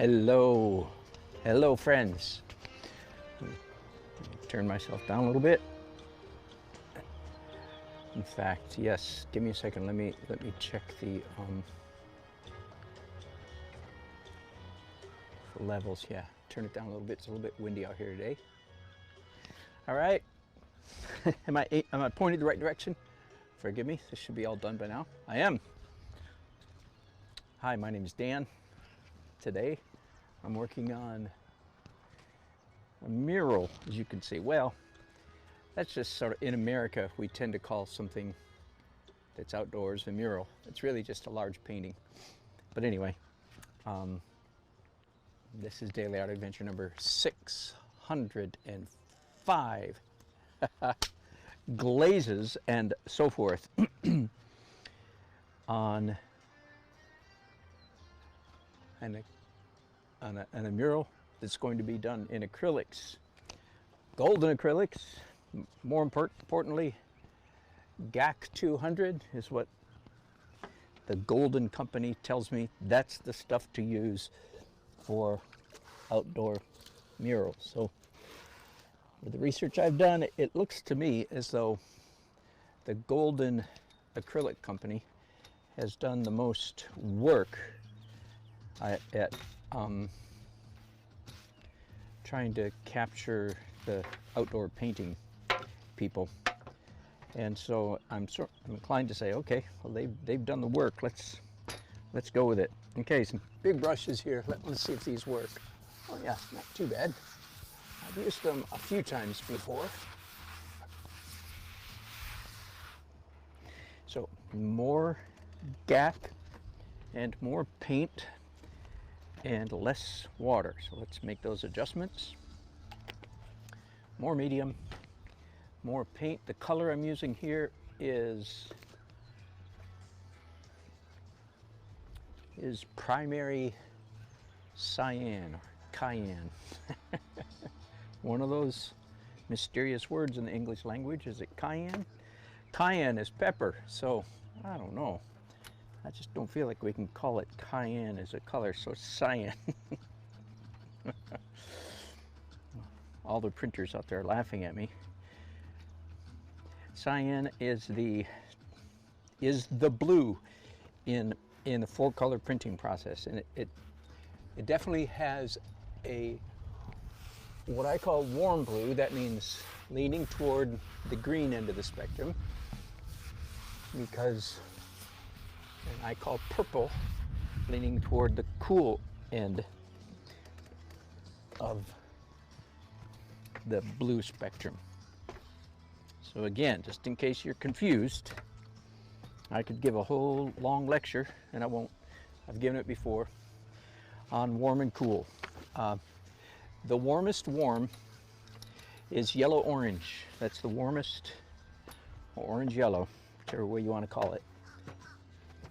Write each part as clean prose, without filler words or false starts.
Hello, hello friends. Let me turn myself down a little bit. In fact, yes, give me a second. Let me check the levels. Yeah, turn it down a little bit. It's a little bit windy out here today. All right. am I pointed the right direction? Forgive me. This should be all done by now. I am. Hi, my name is Dan. Today, I'm working on a mural, as you can see. Well, that's just sort of, in America, we tend to call something that's outdoors a mural. It's really just a large painting. But anyway, this is Daily Art Adventure number 605. Glazes and so forth on a mural that's going to be done in acrylics. Golden acrylics, more importantly, GAC 200 is what the Golden Company tells me. That's the stuff to use for outdoor murals. So with the research I've done, it looks to me as though the Golden Acrylic Company has done the most work at trying to capture the outdoor painting people. And so I'm inclined to say, okay, well they've done the work. Let's go with it. Okay, some big brushes here. Let's see if these work. Oh yeah, not too bad. I've used them a few times before. So more GAC and more paint and less water. So let's make those adjustments. More medium, more paint. The color I'm using here is primary cyan or cayenne. One of those mysterious words in the English language. Is it cayenne? Cayenne is pepper, so I don't know. I just don't feel like we can call it cayenne as a color, so cyan. All the printers out there laughing at me. Cyan is the blue in the full color printing process, and it definitely has a what I call warm blue. That means leaning toward the green end of the spectrum, because and I call purple leaning toward the cool end of the blue spectrum. So again, just in case you're confused, I could give a whole long lecture, and I won't. I've given it before, on warm and cool. The warmest warm is yellow-orange. That's the warmest, or orange-yellow, whichever way you want to call it.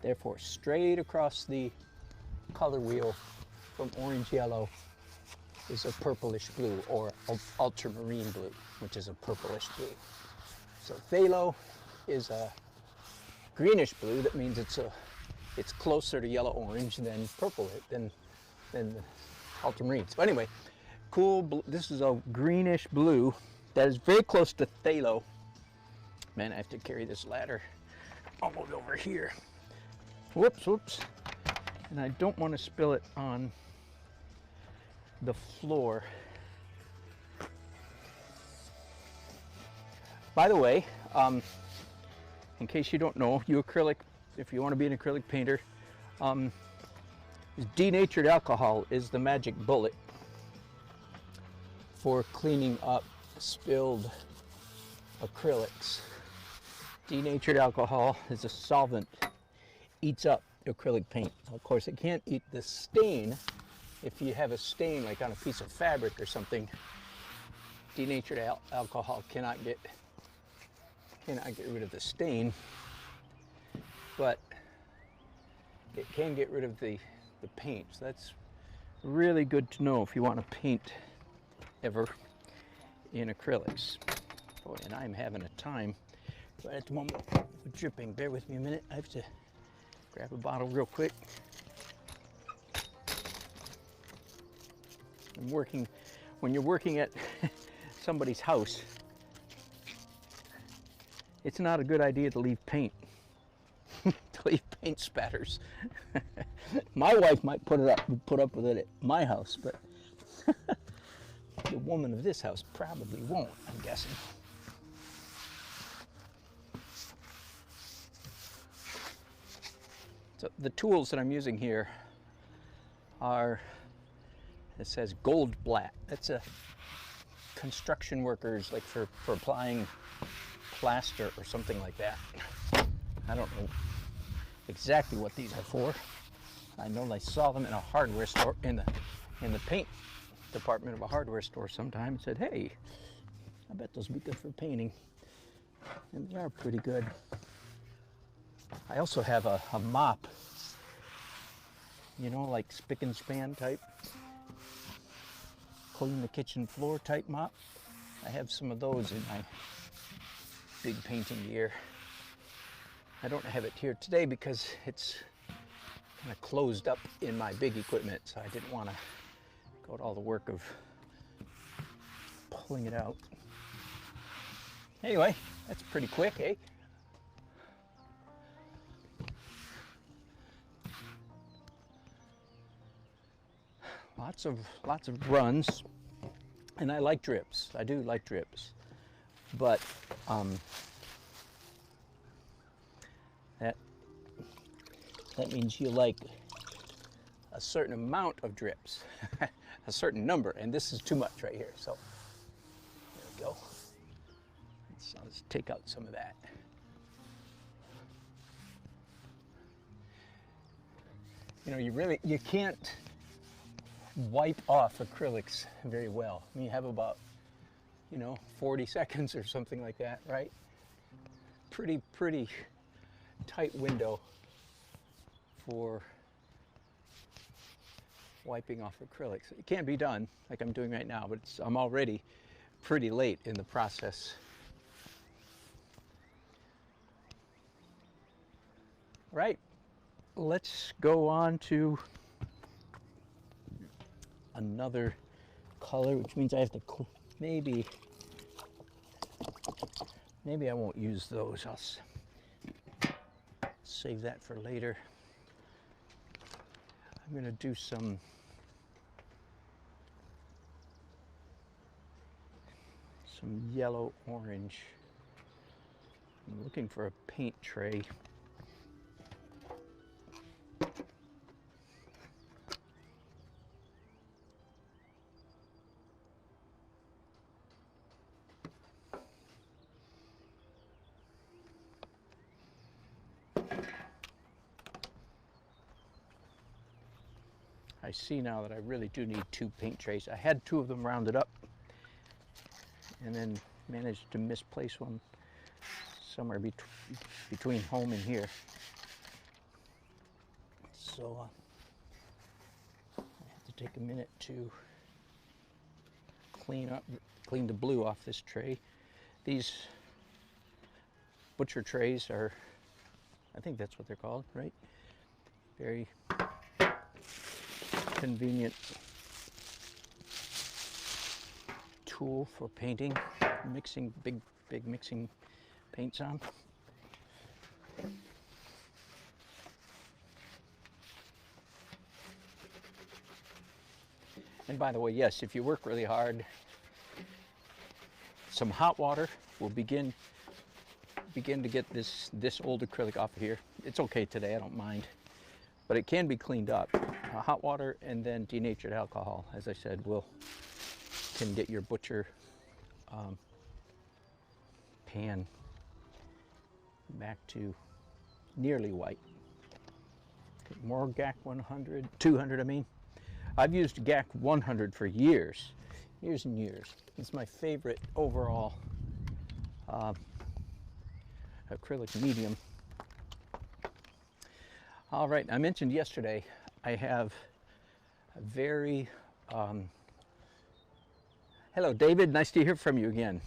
Therefore, straight across the color wheel from orange-yellow is a purplish blue, or ultramarine blue, which is a purplish blue. So phthalo is a greenish blue. That means it's closer to yellow-orange than purple, than the ultramarine. So anyway, cool blue. This is a greenish blue that is very close to phthalo. Man, I have to carry this ladder almost over here. Whoops. And I don't want to spill it on the floor. By the way, in case you don't know, if you want to be an acrylic painter, denatured alcohol is the magic bullet for cleaning up spilled acrylics. Denatured alcohol is a solvent, eats up acrylic paint. Of course, it can't eat the stain. If you have a stain like on a piece of fabric or something, denatured alcohol cannot get rid of the stain, but it can get rid of the paint. So that's really good to know if you want to paint ever in acrylics. Boy, and I'm having a time right at the moment with dripping. Bear with me a minute. I have to grab a bottle real quick. When you're working at somebody's house, it's not a good idea to leave paint. To leave paint spatters. My wife might put up with it at my house, but the woman of this house probably won't, I'm guessing. So the tools that I'm using here are, it says gold black. That's a construction workers, like for applying plaster or something like that. I don't know exactly what these are for. I know I saw them in a hardware store, in the paint department of a hardware store sometime, and said, hey, I bet those would be good for painting. And they are pretty good. I also have a mop, you know, like spick and span type, clean the kitchen floor type mop. I have some of those in my big painting gear. I don't have it here today because it's kind of closed up in my big equipment, so I didn't want to go to all the work of pulling it out. Anyway, that's pretty quick, eh? Lots of runs, and I like drips. I do like drips, but that means you like a certain amount of drips, a certain number, and this is too much right here. So there we go. Let's take out some of that. You know, you can't wipe off acrylics very well. I mean, you have about, 40 seconds or something like that, right? Pretty tight window for wiping off acrylics. It can be done like I'm doing right now, but I'm already pretty late in the process. Right, let's go on to another color, which means I have to maybe I won't use those. I'll save that for later. I'm going to do some yellow orange. I'm looking for a paint tray. I see now that I really do need 2 paint trays. I had 2 of them rounded up and then managed to misplace one somewhere between home and here. So I have to take a minute to clean the blue off this tray. These butcher trays are, I think that's what they're called, right? Very convenient tool for painting, mixing big mixing paints on. And by the way, yes, if you work really hard, some hot water will begin to get this old acrylic off of here. It's okay today, I don't mind, but it can be cleaned up. Hot water and then denatured alcohol, as I said, can get your butcher pan back to nearly white. More GAC 100, 200 I mean. I've used GAC 100 for years and years. It's my favorite overall acrylic medium. All right, I mentioned yesterday I have a very, hello David, nice to hear from you again.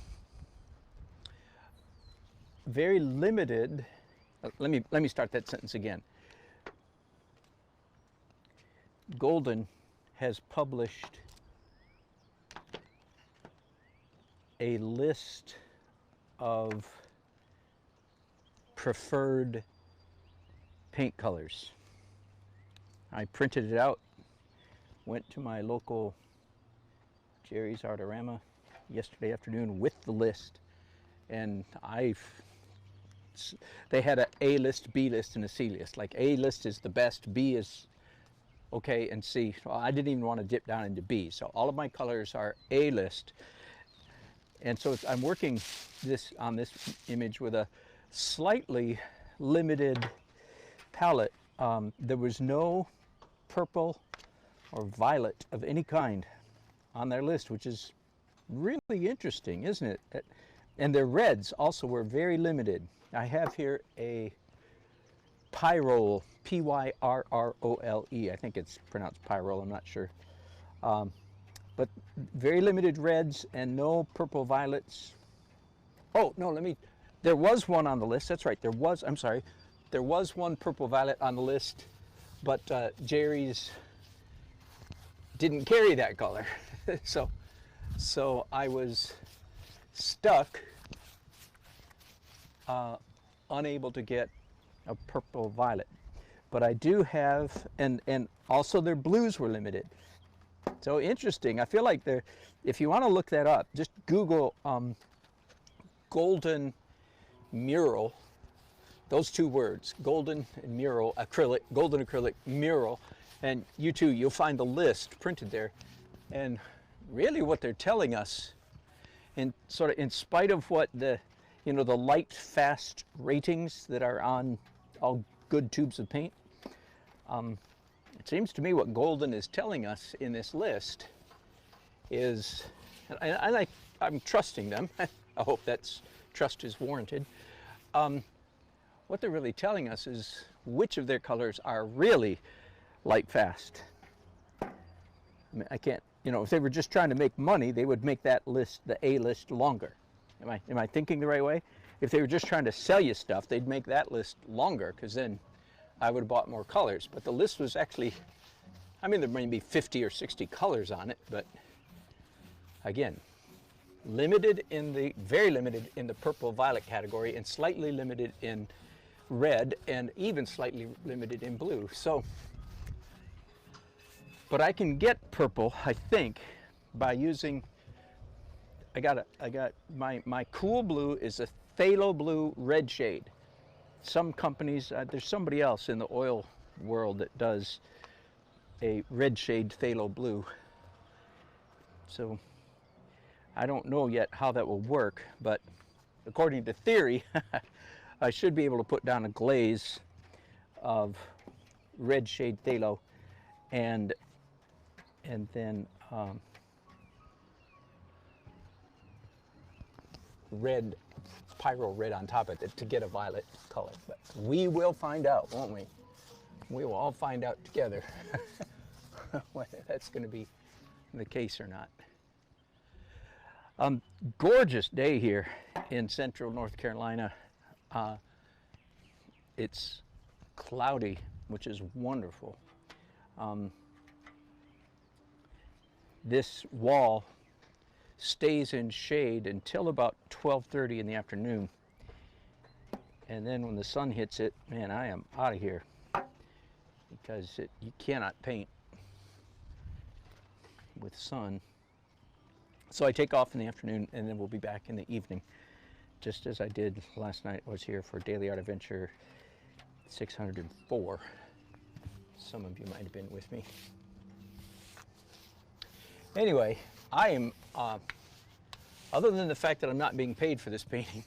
Very limited, let me start that sentence again. Golden has published a list of preferred paint colors. I printed it out, went to my local Jerry's Artorama yesterday afternoon with the list, and they had an A list, B list, and a C list. Like A list is the best, B is okay, and C. Well, I didn't even want to dip down into B, so all of my colors are A list. And so I'm working on this image with a slightly limited palette. There was no purple or violet of any kind on their list, which is really interesting, isn't it? And their reds also were very limited. I have here a Pyrrole, P-Y-R-R-O-L-E. I think it's pronounced Pyrrole, I'm not sure. But very limited reds and no purple violets. Oh, no, there was one on the list, that's right, I'm sorry. There was one purple violet on the list, but Jerry's didn't carry that color. So I was stuck, unable to get a purple violet. But I do have, and also their blues were limited. So interesting. I feel like if you want to look that up, just Google golden mural, those two words, golden and mural, acrylic, golden acrylic mural, and you'll find the list printed there. And really what they're telling us, in spite of what the light fast ratings that are on all good tubes of paint, it seems to me what Golden is telling us in this list is, and I'm trusting them, I hope that's trust is warranted. What they're really telling us is which of their colors are really light fast. I mean, I can't, if they were just trying to make money, they would make that list, the A list, longer. Am I thinking the right way? If they were just trying to sell you stuff, they'd make that list longer, because then I would have bought more colors. But the list was actually, there may be 50 or 60 colors on it, but again, very limited in the purple violet category, and slightly limited in red, and even slightly limited in blue. But I can get purple, I think, by using, I got my cool blue is a phthalo blue red shade. Some companies, there's somebody else in the oil world that does a red shade phthalo blue. So I don't know yet how that will work, but according to theory, I should be able to put down a glaze of red shade phthalo and then red, Pyrrole red on top of it to get a violet color. But we will find out, won't we? We will all find out together whether that's going to be the case or not. Gorgeous day here in central North Carolina. It's cloudy, which is wonderful. This wall stays in shade until about 12:30 in the afternoon, and then when the sun hits it, man, I am out of here, because you cannot paint with sun. So I take off in the afternoon, and then we'll be back in the evening, just as I did last night. I was here for Daily Art Adventure 604. Some of you might have been with me. Anyway, I am, other than the fact that I'm not being paid for this painting,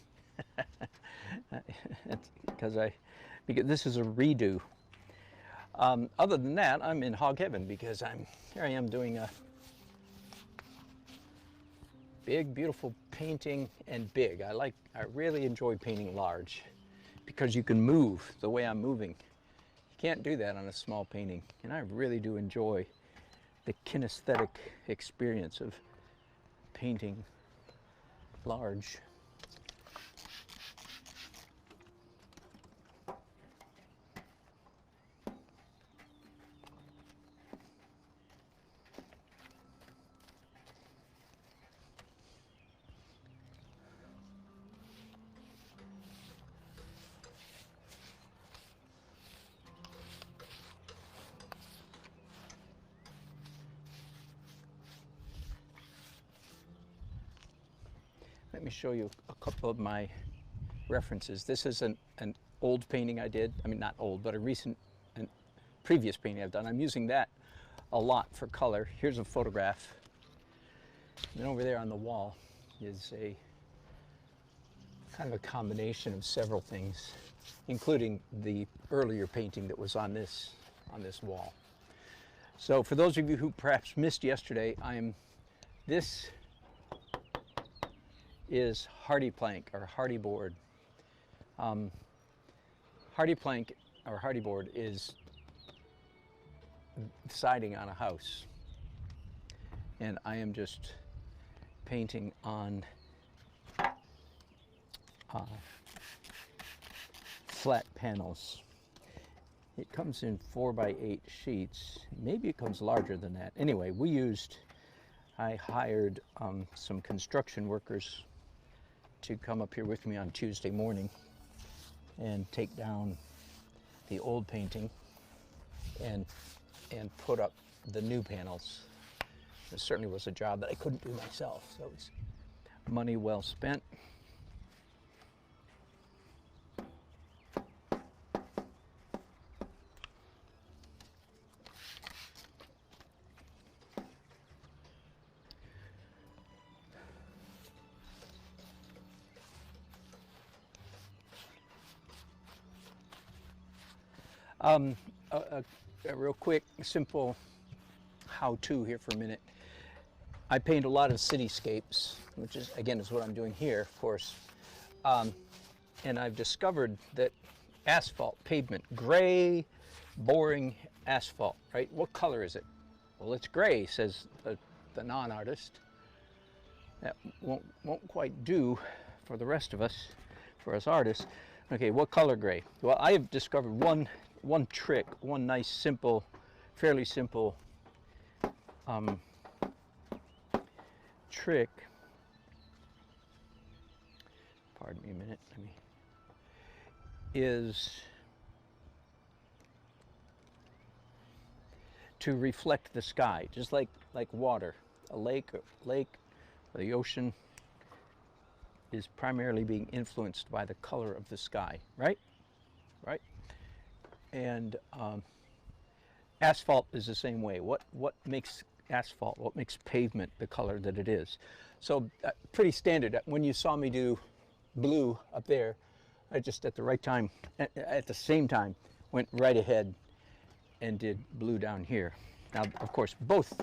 because this is a redo. Other than that, I'm in hog heaven, because here I am doing a big, beautiful painting, and big. I really enjoy painting large, because you can move the way I'm moving. You can't do that on a small painting, and I really do enjoy the kinesthetic experience of painting large. me show you a couple of my references. This is an old painting I did. I mean, not old, but a recent and previous painting I've done. I'm using that a lot for color. Here's a photograph. And over there on the wall is a kind of a combination of several things, including the earlier painting that was on this wall. So for those of you who perhaps missed yesterday, this is hardy plank or hardy board. Hardy plank or hardy board is siding on a house, and I am just painting on flat panels. It comes in 4x8 sheets. Maybe it comes larger than that. Anyway, I hired some construction workers to come up here with me on Tuesday morning and take down the old painting and put up the new panels. It certainly was a job that I couldn't do myself, so it's money well spent. A real quick, simple how-to here for a minute. I paint a lot of cityscapes, which is, again, is what I'm doing here, of course. And I've discovered that asphalt, pavement, gray, boring asphalt, right? What color is it? Well, it's gray, says the non-artist. That won't quite do for the rest of us, for us artists. Okay, what color gray? Well, I have discovered one trick, one nice, simple, fairly simple trick. Pardon me a minute. Is to reflect the sky, just like water. A lake, the ocean is primarily being influenced by the color of the sky, right? Right? And asphalt is the same way. What makes asphalt, what makes pavement the color that it is? So pretty standard. When you saw me do blue up there, I just at the same time, went right ahead and did blue down here. Now, of course, both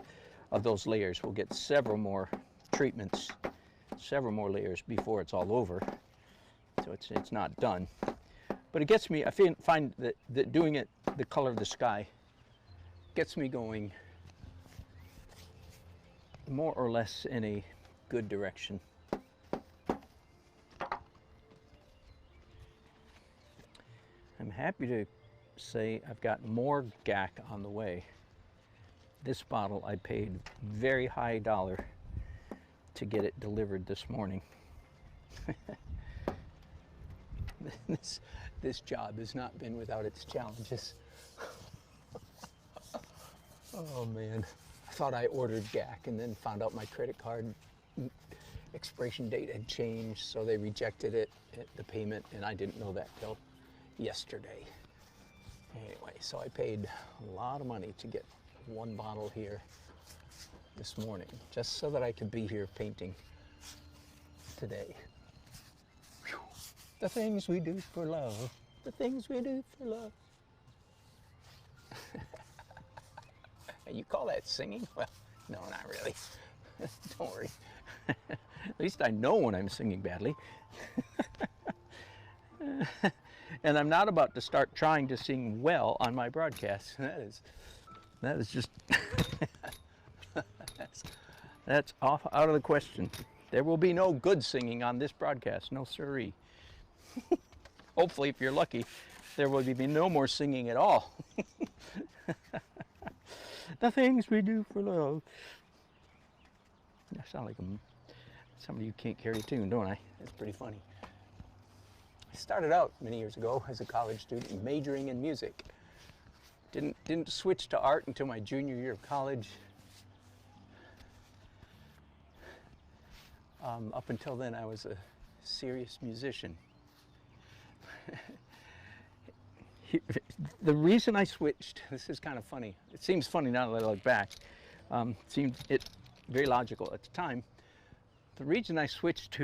of those layers will get several more treatments, several more layers before it's all over. So it's not done. But it gets me, I find that doing it the color of the sky gets me going more or less in a good direction. I'm happy to say I've got more GAC on the way. This bottle I paid very high dollar to get it delivered this morning. This job has not been without its challenges. Oh man, I thought I ordered GAC and then found out my credit card expiration date had changed, so they rejected it, the payment, and I didn't know that till yesterday. Anyway, so I paid a lot of money to get one bottle here this morning, just so that I could be here painting today. Whew. The things we do for love, the things we do for love. You call that singing? Well, no, not really. Don't worry. At least I know when I'm singing badly. And I'm not about to start trying to sing well on my broadcast. That is just that's off out of the question. There will be no good singing on this broadcast, no siree. Hopefully, if you're lucky, there will be no more singing at all. The things we do for love. I sound like somebody who can't carry a tune, don't I? That's pretty funny. I started out many years ago as a college student majoring in music. Didn't switch to art until my junior year of college. Up until then, I was a serious musician. The reason I switched, this is kind of funny. It seems funny now that I look back. Seemed it very logical at the time. The reason I switched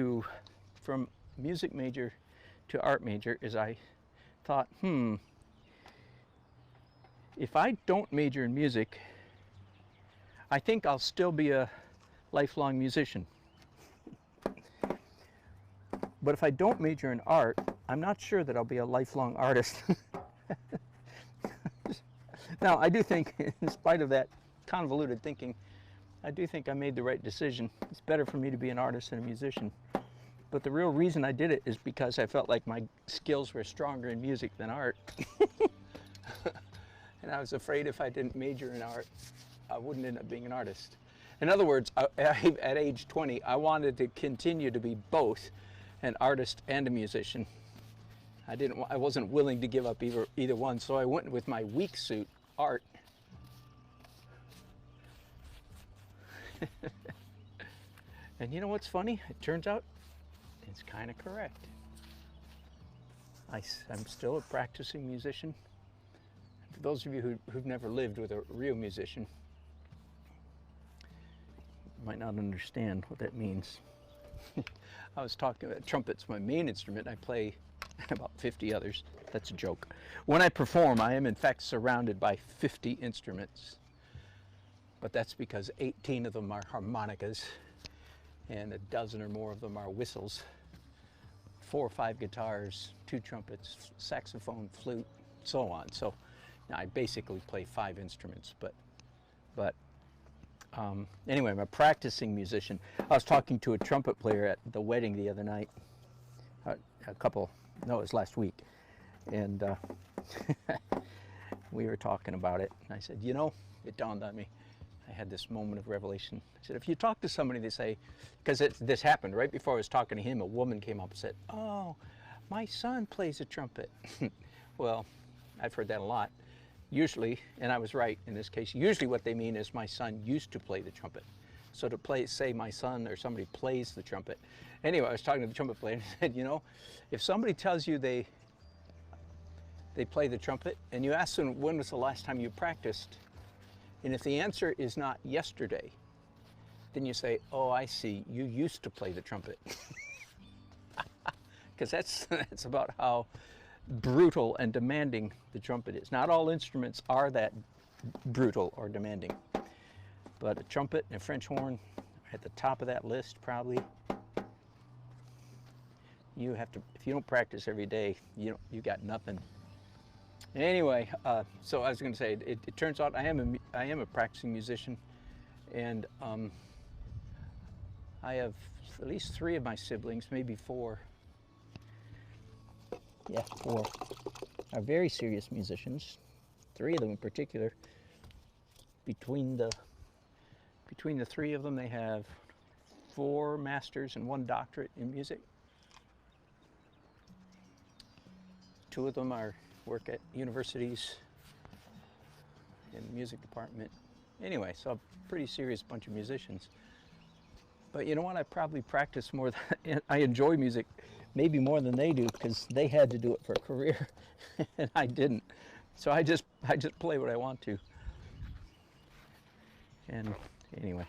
from music major to art major is I thought, if I don't major in music, I think I'll still be a lifelong musician. But if I don't major in art, I'm not sure that I'll be a lifelong artist. Now, I do think, in spite of that convoluted thinking, I do think I made the right decision. It's better for me to be an artist than a musician. But the real reason I did it is because I felt like my skills were stronger in music than art. And I was afraid if I didn't major in art, I wouldn't end up being an artist. In other words, at age 20, I wanted to continue to be both an artist and a musician. I wasn't willing to give up either one, so I went with my weak suit, art. And you know what's funny? It turns out it's kind of correct. I'm still a practicing musician. For those of you who've never lived with a real musician, you might not understand what that means. I was talking about trumpet's my main instrument. I play about 50 others. That's a joke. When I perform, I am in fact surrounded by 50 instruments. But that's because 18 of them are harmonicas and a dozen or more of them are whistles, 4 or 5 guitars, 2 trumpets, saxophone, flute, so on. So I basically play 5 instruments, but anyway, I'm a practicing musician. I was talking to a trumpet player at the wedding the other night, it was last week, and we were talking about it, and I said, you know, it dawned on me. I had this moment of revelation. I said, if you talk to somebody, they say, because this happened right before I was talking to him, a woman came up and said, oh, my son plays a trumpet. Well, I've heard that a lot. Usually, and I was right in this case, usually what they mean is my son used to play the trumpet. So to say my son or somebody plays the trumpet. Anyway, I was talking to the trumpet player and I said, you know, if somebody tells you they play the trumpet and you ask them when was the last time you practiced, and if the answer is not yesterday, then you say, oh, I see, you used to play the trumpet. Because that's about how brutal and demanding the trumpet is. Not all instruments are that brutal or demanding, but a trumpet and a French horn are at the top of that list probably. You have to, if you don't practice every day, you got nothing. Anyway, so I was going to say, it turns out I am a practicing musician, and I have at least 3 of my siblings, maybe 4. Yeah, 4 are very serious musicians. 3 of them in particular. Between the 3 of them, they have 4 masters and 1 doctorate in music. 2 of them work at universities in the music department. Anyway, so a pretty serious bunch of musicians. But you know what? I probably practice more than I enjoy music, maybe more than they do, because they had to do it for a career, and I didn't. So I just play what I want to. And anyway,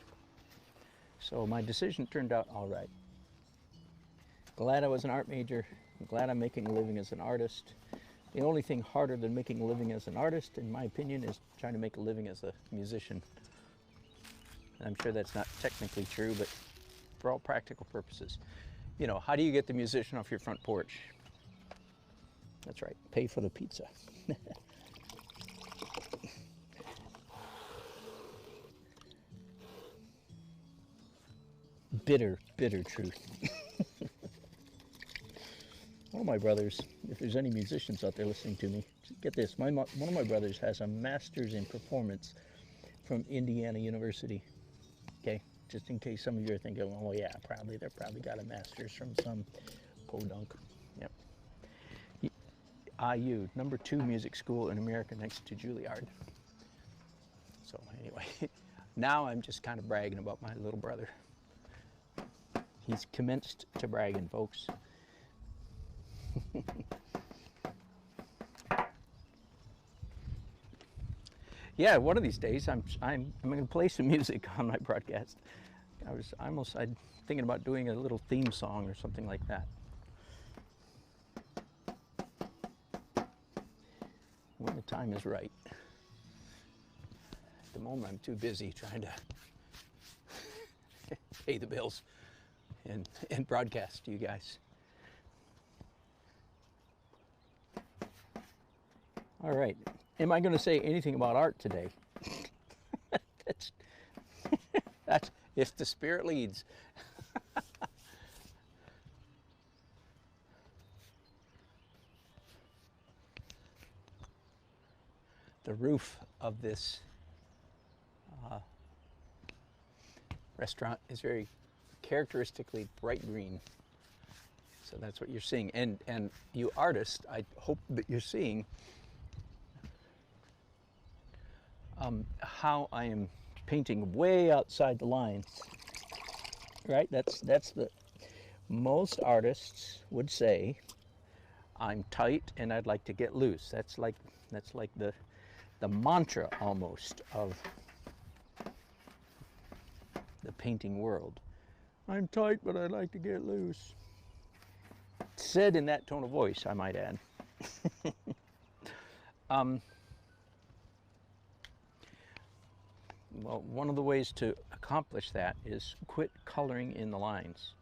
so my decision turned out all right. Glad I was an art major. I'm glad I'm making a living as an artist. The only thing harder than making a living as an artist, in my opinion, is trying to make a living as a musician. And I'm sure that's not technically true, but for all practical purposes. You know, how do you get the musician off your front porch? That's right, pay for the pizza. Bitter, bitter truth. One of my brothers, if there's any musicians out there listening to me, get this, one of my brothers has a master's in performance from Indiana University. Okay, just in case some of you are thinking, oh yeah, they're probably got a master's from some podunk. Yep. IU, #2 music school in America next to Juilliard. So anyway, now I'm just kind of bragging about my little brother. He's commenced to bragging, folks. Yeah, one of these days I'm going to play some music on my broadcast. I'm thinking about doing a little theme song or something like that. When the time is right. At the moment, I'm too busy trying to pay the bills and broadcast to you guys. All right. Am I going to say anything about art today? That's if the spirit leads. The roof of this restaurant is very characteristically bright green. So that's what you're seeing. And you artists, I hope that you're seeing how I am painting way outside the lines. Right? That's the most artists would say I'm tight and I'd like to get loose. That's like the mantra almost of the painting world. I'm tight, but I'd like to get loose. Said in that tone of voice, I might add. Well, one of the ways to accomplish that is quit coloring in the lines.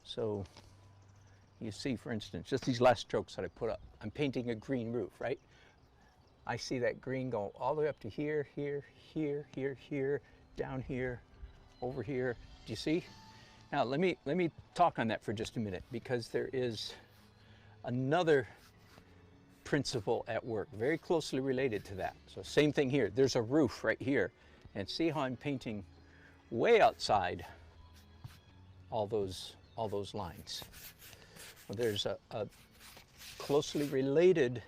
So you see, for instance, just these last strokes that I put up. I'm painting a green roof, right? I see that green go all the way up to here, here, here, here, here, down here, over here. Do you see? Now let me talk on that for just a minute, because there is another principle at work very closely related to that. So same thing here. There's a roof right here, and see how I'm painting way outside all those lines. Well, there's a closely related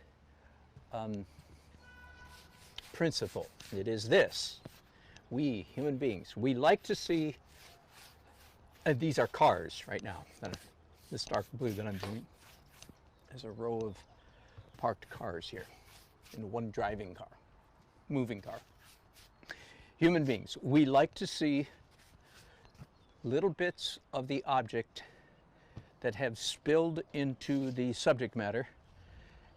principle. It is this: we human beings, we like to see, and these are cars right now, this dark blue that I'm doing. There's a row of parked cars here and one driving car, moving car. Human beings, we like to see little bits of the object that have spilled into the subject matter,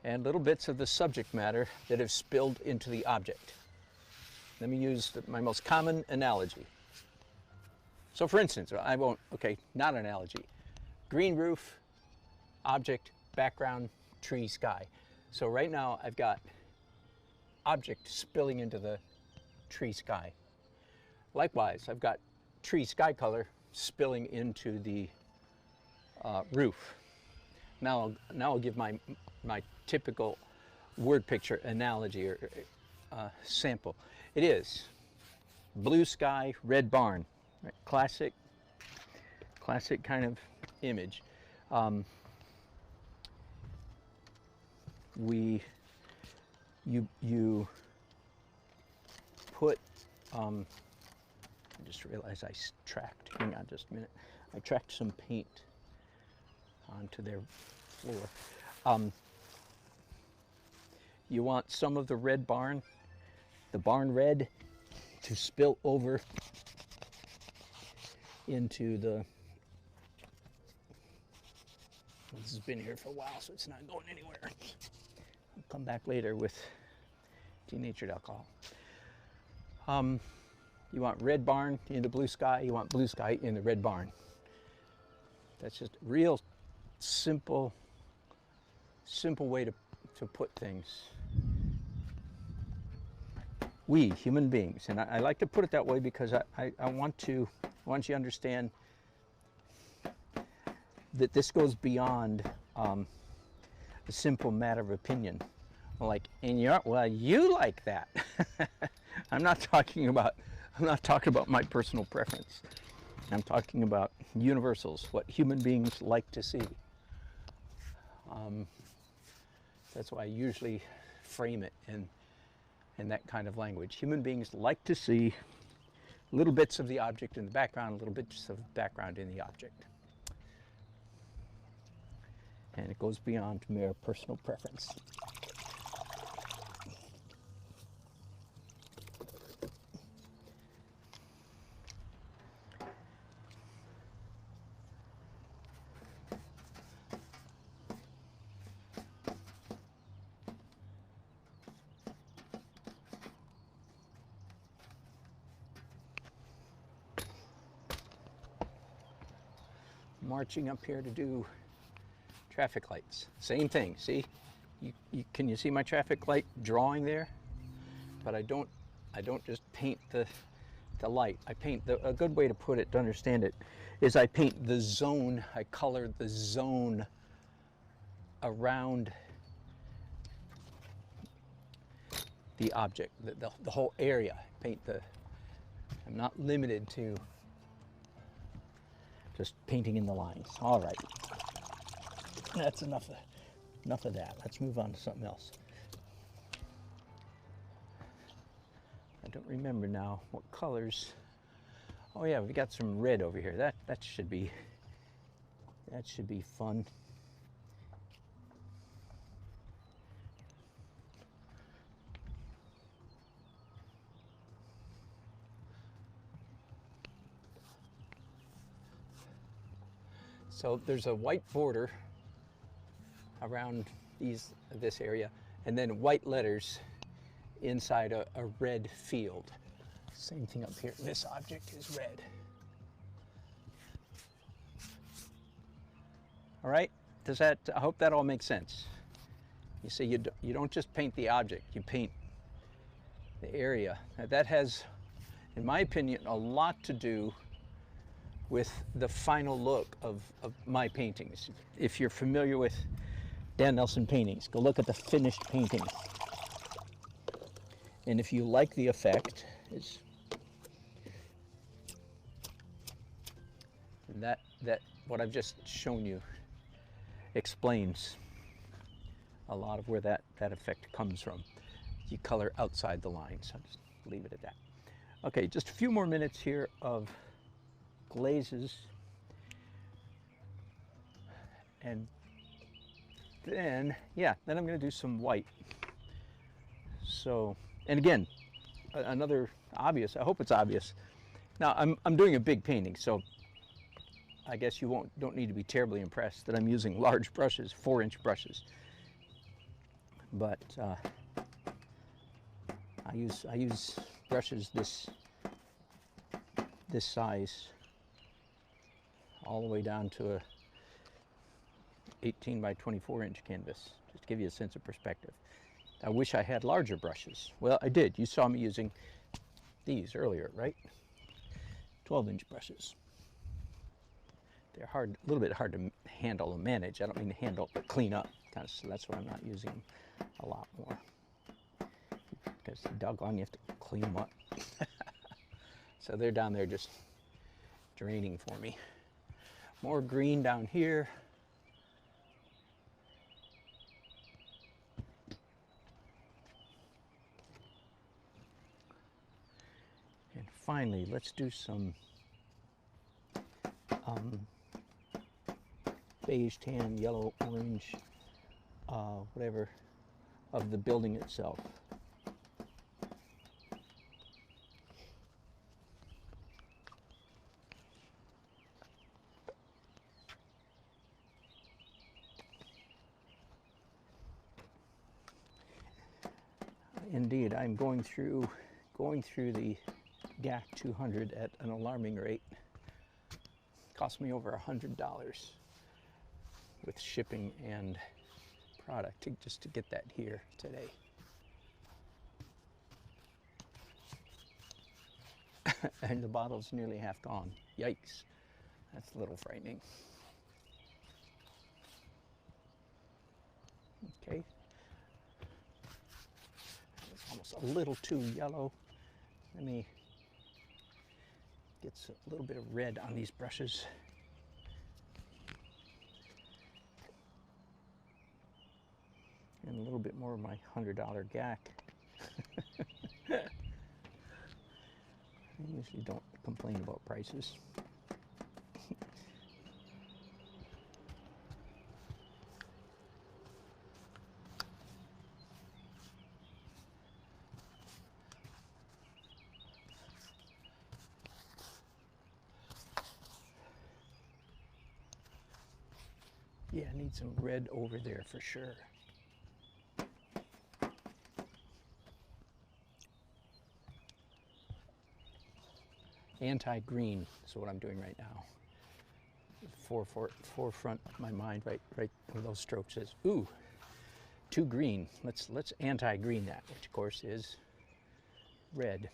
and little bits of the subject matter that have spilled into the object. Let me use my most common analogy. So for instance, not an analogy. Green roof, object, background, tree, sky. So right now I've got object spilling into the tree sky. Likewise, I've got tree sky color spilling into the roof. Now I'll give my typical word picture analogy or sample. It is blue sky, red barn. Right? Classic kind of image. You put, I just realized I tracked, hang on just a minute, I tracked some paint onto their floor. You want some of the red barn, the barn red, to spill over into the, this has been here for a while, so it's not going anywhere. I'll come back later with denatured alcohol. You want red barn in the blue sky, you want blue sky in the red barn. That's just real simple way to put things. We, human beings, and I like to put it that way because I want you to understand that this goes beyond a simple matter of opinion. Like, you like that. I'm not talking about my personal preference. I'm talking about universals, what human beings like to see. That's why I usually frame it in that kind of language. Human beings like to see little bits of the object in the background, little bits of background in the object. and it goes beyond mere personal preference. Marching up here to do traffic lights. Same thing, see? Can you see my traffic light drawing there? But I don't just paint the light. I paint a good way to put it, to understand it, is I paint the zone, I color the zone around the object, the whole area. I'm not limited to just painting in the lines. All right, that's enough of that. Let's move on to something else. I don't remember now what colors. Oh yeah, we got some red over here. That should be fun. So there's a white border around this area, and then white letters inside a red field. Same thing up here. This object is red. All right, I hope that all makes sense. You see, you don't just paint the object, you paint the area. Now, that has, in my opinion, a lot to do with the final look of my paintings. If you're familiar with Dan Nelson paintings, go look at the finished paintings. And if you like the effect, that what I've just shown you explains a lot of where that effect comes from. You color outside the lines. I'll just leave it at that. Okay, just a few more minutes here of glazes, and then I'm going to do some white. So, and again, another obvious, I hope it's obvious. Now I'm doing a big painting, so I guess you don't need to be terribly impressed that I'm using large brushes, 4-inch brushes. But I use brushes this size, all the way down to a 18 by 24-inch canvas, just to give you a sense of perspective. I wish I had larger brushes. Well, I did. You saw me using these earlier, right? 12-inch brushes. They're a little bit hard to handle and manage. I don't mean to handle, but clean up. So that's why I'm not using them a lot more. Because doggone, you have to clean them up. So they're down there just draining for me. More green down here. And finally, let's do some beige, tan, yellow, orange, whatever, of the building itself. Indeed, I'm going through the GAC 200 at an alarming rate. Cost me over $100 with shipping and product just to get that here today. And the bottle's nearly half gone. Yikes. That's a little frightening. Okay. It's almost a little too yellow. Let me get a little bit of red on these brushes. And a little bit more of my $100 GAC. I usually don't complain about prices. Yeah, I need some red over there for sure. Anti-green is what I'm doing right now. Forefront of my mind, right where those strokes is. Ooh, too green. Let's anti-green that, which of course is red.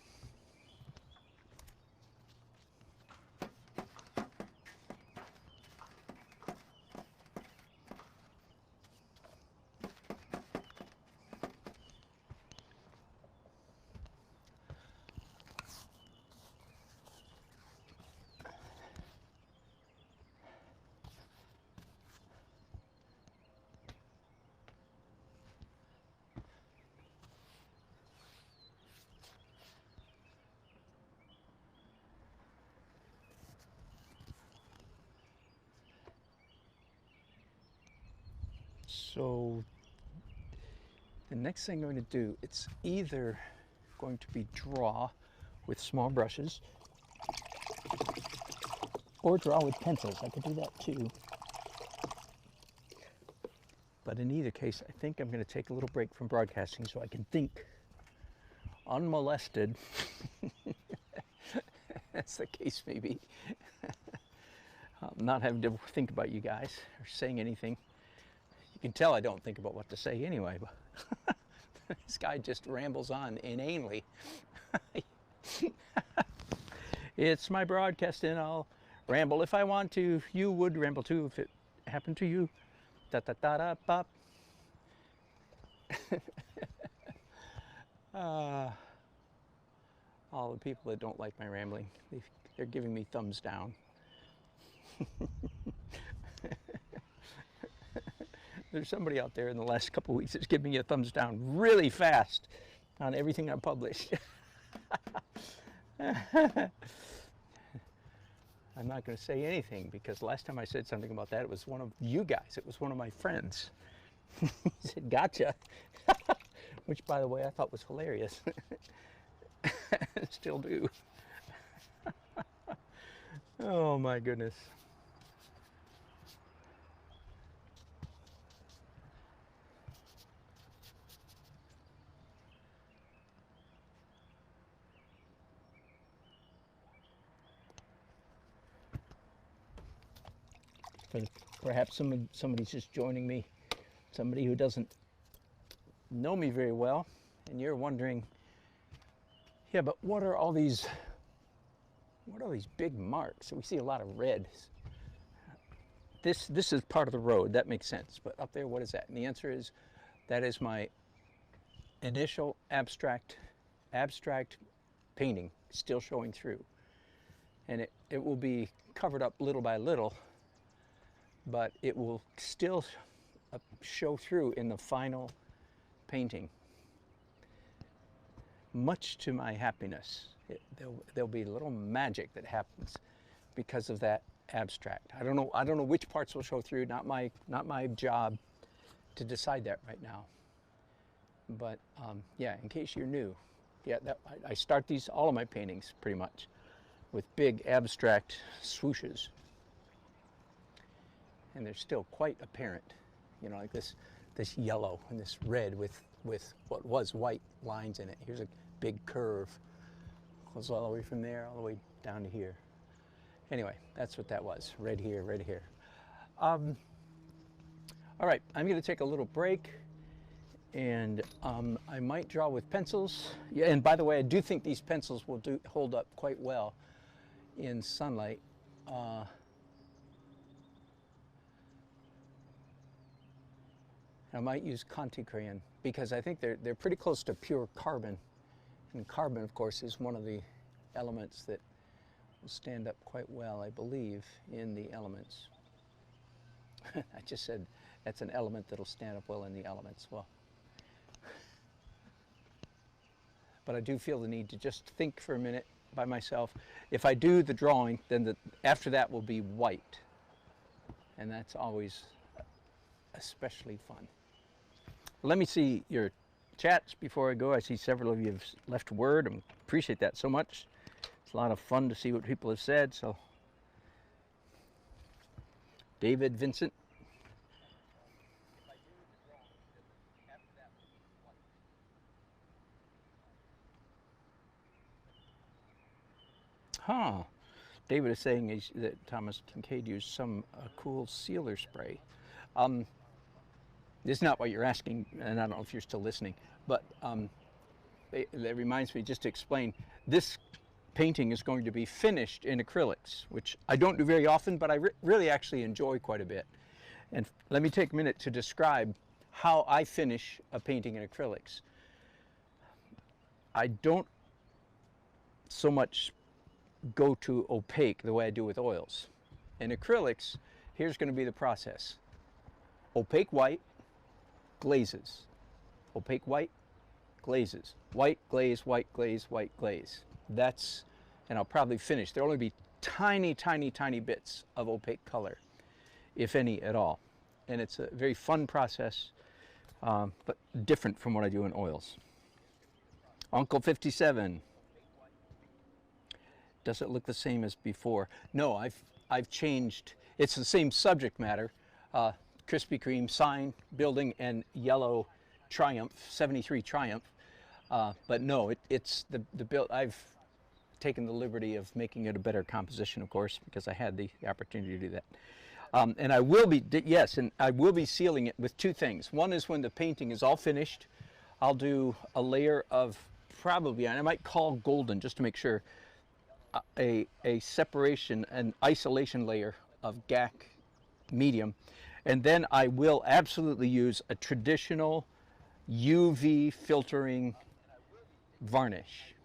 So the next thing I'm going to do, it's either going to be draw with small brushes or draw with pencils. I could do that too. But in either case, I think I'm going to take a little break from broadcasting so I can think unmolested. That's the case, maybe. Not having to think about you guys or saying anything. You can tell I don't think about what to say anyway, but this guy just rambles on inanely. It's my broadcast and I'll ramble if I want to. You would ramble too if it happened to you. Da da da da bop. All the people that don't like my rambling, they're giving me thumbs down. There's somebody out there in the last couple of weeks that's given me a thumbs down really fast on everything I publish. I'm not going to say anything because last time I said something about that, it was one of you guys. It was one of my friends. He said, "Gotcha," which, by the way, I thought was hilarious. Still do. Oh my goodness. Perhaps somebody's just joining me, somebody who doesn't know me very well, and you're wondering, yeah, but what are all these big marks? We see a lot of red. This is part of the road, that makes sense, but up there, what is that? And the answer is, that is my initial abstract painting still showing through. And it will be covered up little by little, but it will still show through in the final painting. Much to my happiness, there'll be a little magic that happens because of that abstract. I don't know which parts will show through. Not my job to decide that right now. But yeah, in case you're new, yeah, I start all of my paintings pretty much with big abstract swooshes. And they're still quite apparent, you know, like this yellow and this red with what was white lines in it. Here's a big curve, goes all the way from there all the way down to here. Anyway, that's what that was. Red here, red here. All right, I'm going to take a little break, and I might draw with pencils. Yeah, and by the way, I do think these pencils will hold up quite well in sunlight. I might use Conte crayon because I think they're pretty close to pure carbon. And carbon, of course, is one of the elements that will stand up quite well, I believe, in the elements. I just said that's an element that'll stand up well in the elements. Well, but I do feel the need to just think for a minute by myself. If I do the drawing, then after that will be white. And that's always especially fun. Let me see your chats before I go. I see several of you have left word. I appreciate that so much. It's a lot of fun to see what people have said. So, David, Vincent, Huh. David is saying that Thomas Kincaid used some cool sealer spray. This is not what you're asking, and I don't know if you're still listening, but that reminds me, just to explain, this painting is going to be finished in acrylics, which I don't do very often, but I really actually enjoy quite a bit. And let me take a minute to describe how I finish a painting in acrylics. I don't so much go to opaque the way I do with oils. In acrylics, here's going to be the process. Opaque white, glazes. Opaque white, glazes. White glaze, white glaze, white glaze. That's, and I'll probably finish. There'll only be tiny, tiny, tiny bits of opaque color, if any at all. And it's a very fun process, but different from what I do in oils. Uncle 57. Does it look the same as before? No, I've changed. It's the same subject matter. Krispy Kreme sign, building, and yellow Triumph, 73 Triumph. But no, it's the build. I've taken the liberty of making it a better composition, of course, because I had the opportunity to do that. And I will be, yes, and I will be sealing it with two things. One is when the painting is all finished, I'll do a layer of probably, and I might call golden just to make sure, a separation, an isolation layer of GAC medium. And then I will absolutely use a traditional UV filtering varnish,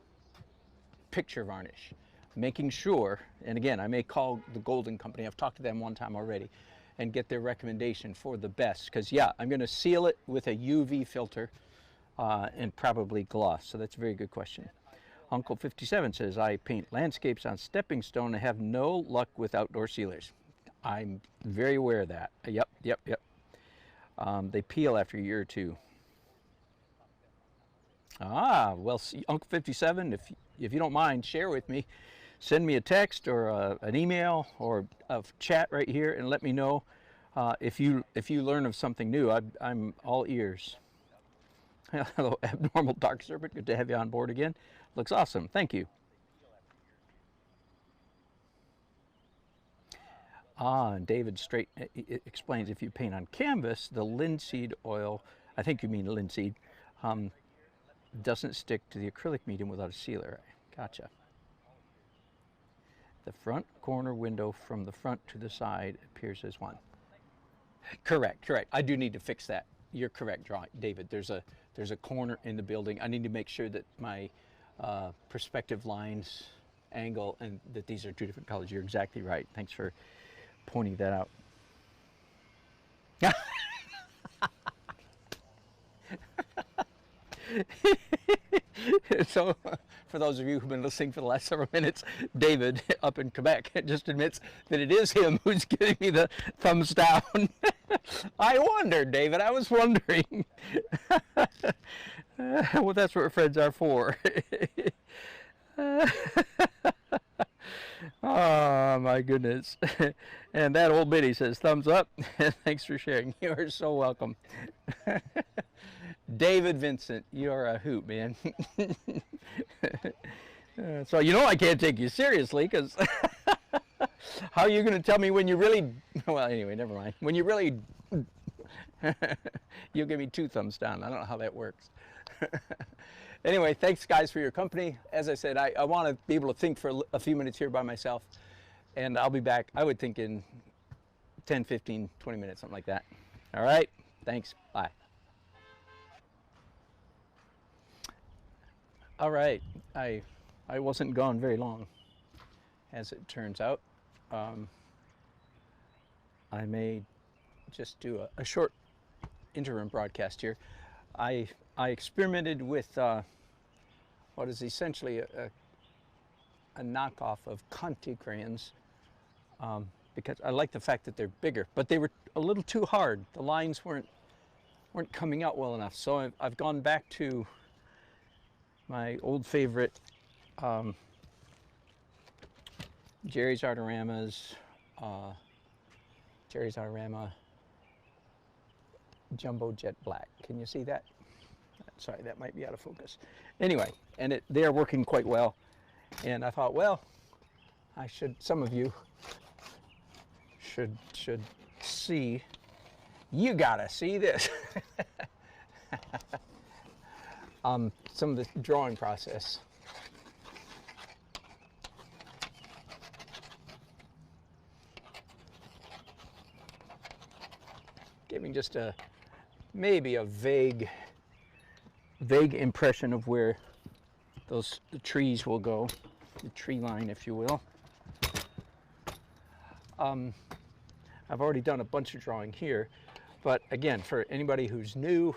picture varnish, making sure, and again, I may call the Golden Company, I've talked to them one time already, and get their recommendation for the best. Because yeah, I'm going to seal it with a UV filter and probably gloss. So that's a very good question. Uncle 57 says, I paint landscapes on stepping stone and have no luck with outdoor sealers. I'm very aware of that. Yep. They peel after a year or two. Ah, well, see, Uncle 57, if you don't mind, share with me. Send me a text or an email or a chat right here and let me know if you learn of something new. I'm all ears. Hello, Abnormal Dark Serpent. Good to have you on board again. Looks awesome. Thank you. And David straight explains, if you paint on canvas, the linseed oil, I think you mean linseed, doesn't stick to the acrylic medium without a sealer. Gotcha. The front corner window from the front to the side appears as one. Correct. I do need to fix that. You're correct, David. There's a corner in the building. I need to make sure that my perspective lines, angle, and that these are two different colors. You're exactly right. Thanks for pointing that out. So, for those of you who've been listening for the last several minutes, David up in Quebec just admits that it is him who's giving me the thumbs down. I wondered, David, I was wondering. Well, that's what friends are for. Oh, my goodness. And that old biddy says, thumbs up. Thanks for sharing. You are so welcome. David Vincent, you're a hoot, man. So you know I can't take you seriously, because how are you going to tell me when you really, well, anyway, never mind. When you really, you'll give me 2 thumbs down. I don't know how that works. Anyway, thanks guys for your company. As I said, I want to be able to think for a few minutes here by myself, and I'll be back, I would think, in 10, 15, 20 minutes, something like that. All right, thanks, bye. All right, I wasn't gone very long, as it turns out. I may just do a short interim broadcast here. I experimented with what is essentially a knockoff of Conti crayons, because I like the fact that they're bigger, but they were a little too hard. The lines weren't coming out well enough. So I've gone back to my old favorite Jerry's Artoramas, Jerry's Artorama Jumbo Jet Black. Can you see that? Sorry, that might be out of focus. Anyway, and they are working quite well. And I thought, well, some of you should see. You gotta see this. Some of the drawing process. Giving just maybe a vague impression of where the trees will go, the tree line, if you will. I've already done a bunch of drawing here, but again, for anybody who's new,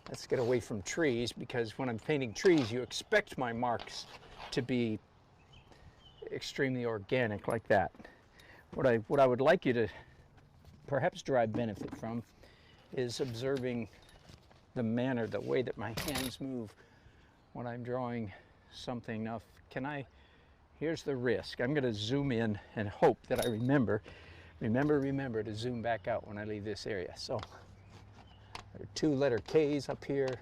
let's get away from trees, because when I'm painting trees, you expect my marks to be extremely organic like that. What I would like you to perhaps derive benefit from is observing the manner, the way that my hands move when I'm drawing something. Now, here's the risk. I'm going to zoom in and hope that I remember to zoom back out when I leave this area. So there are 2 letter K's up here.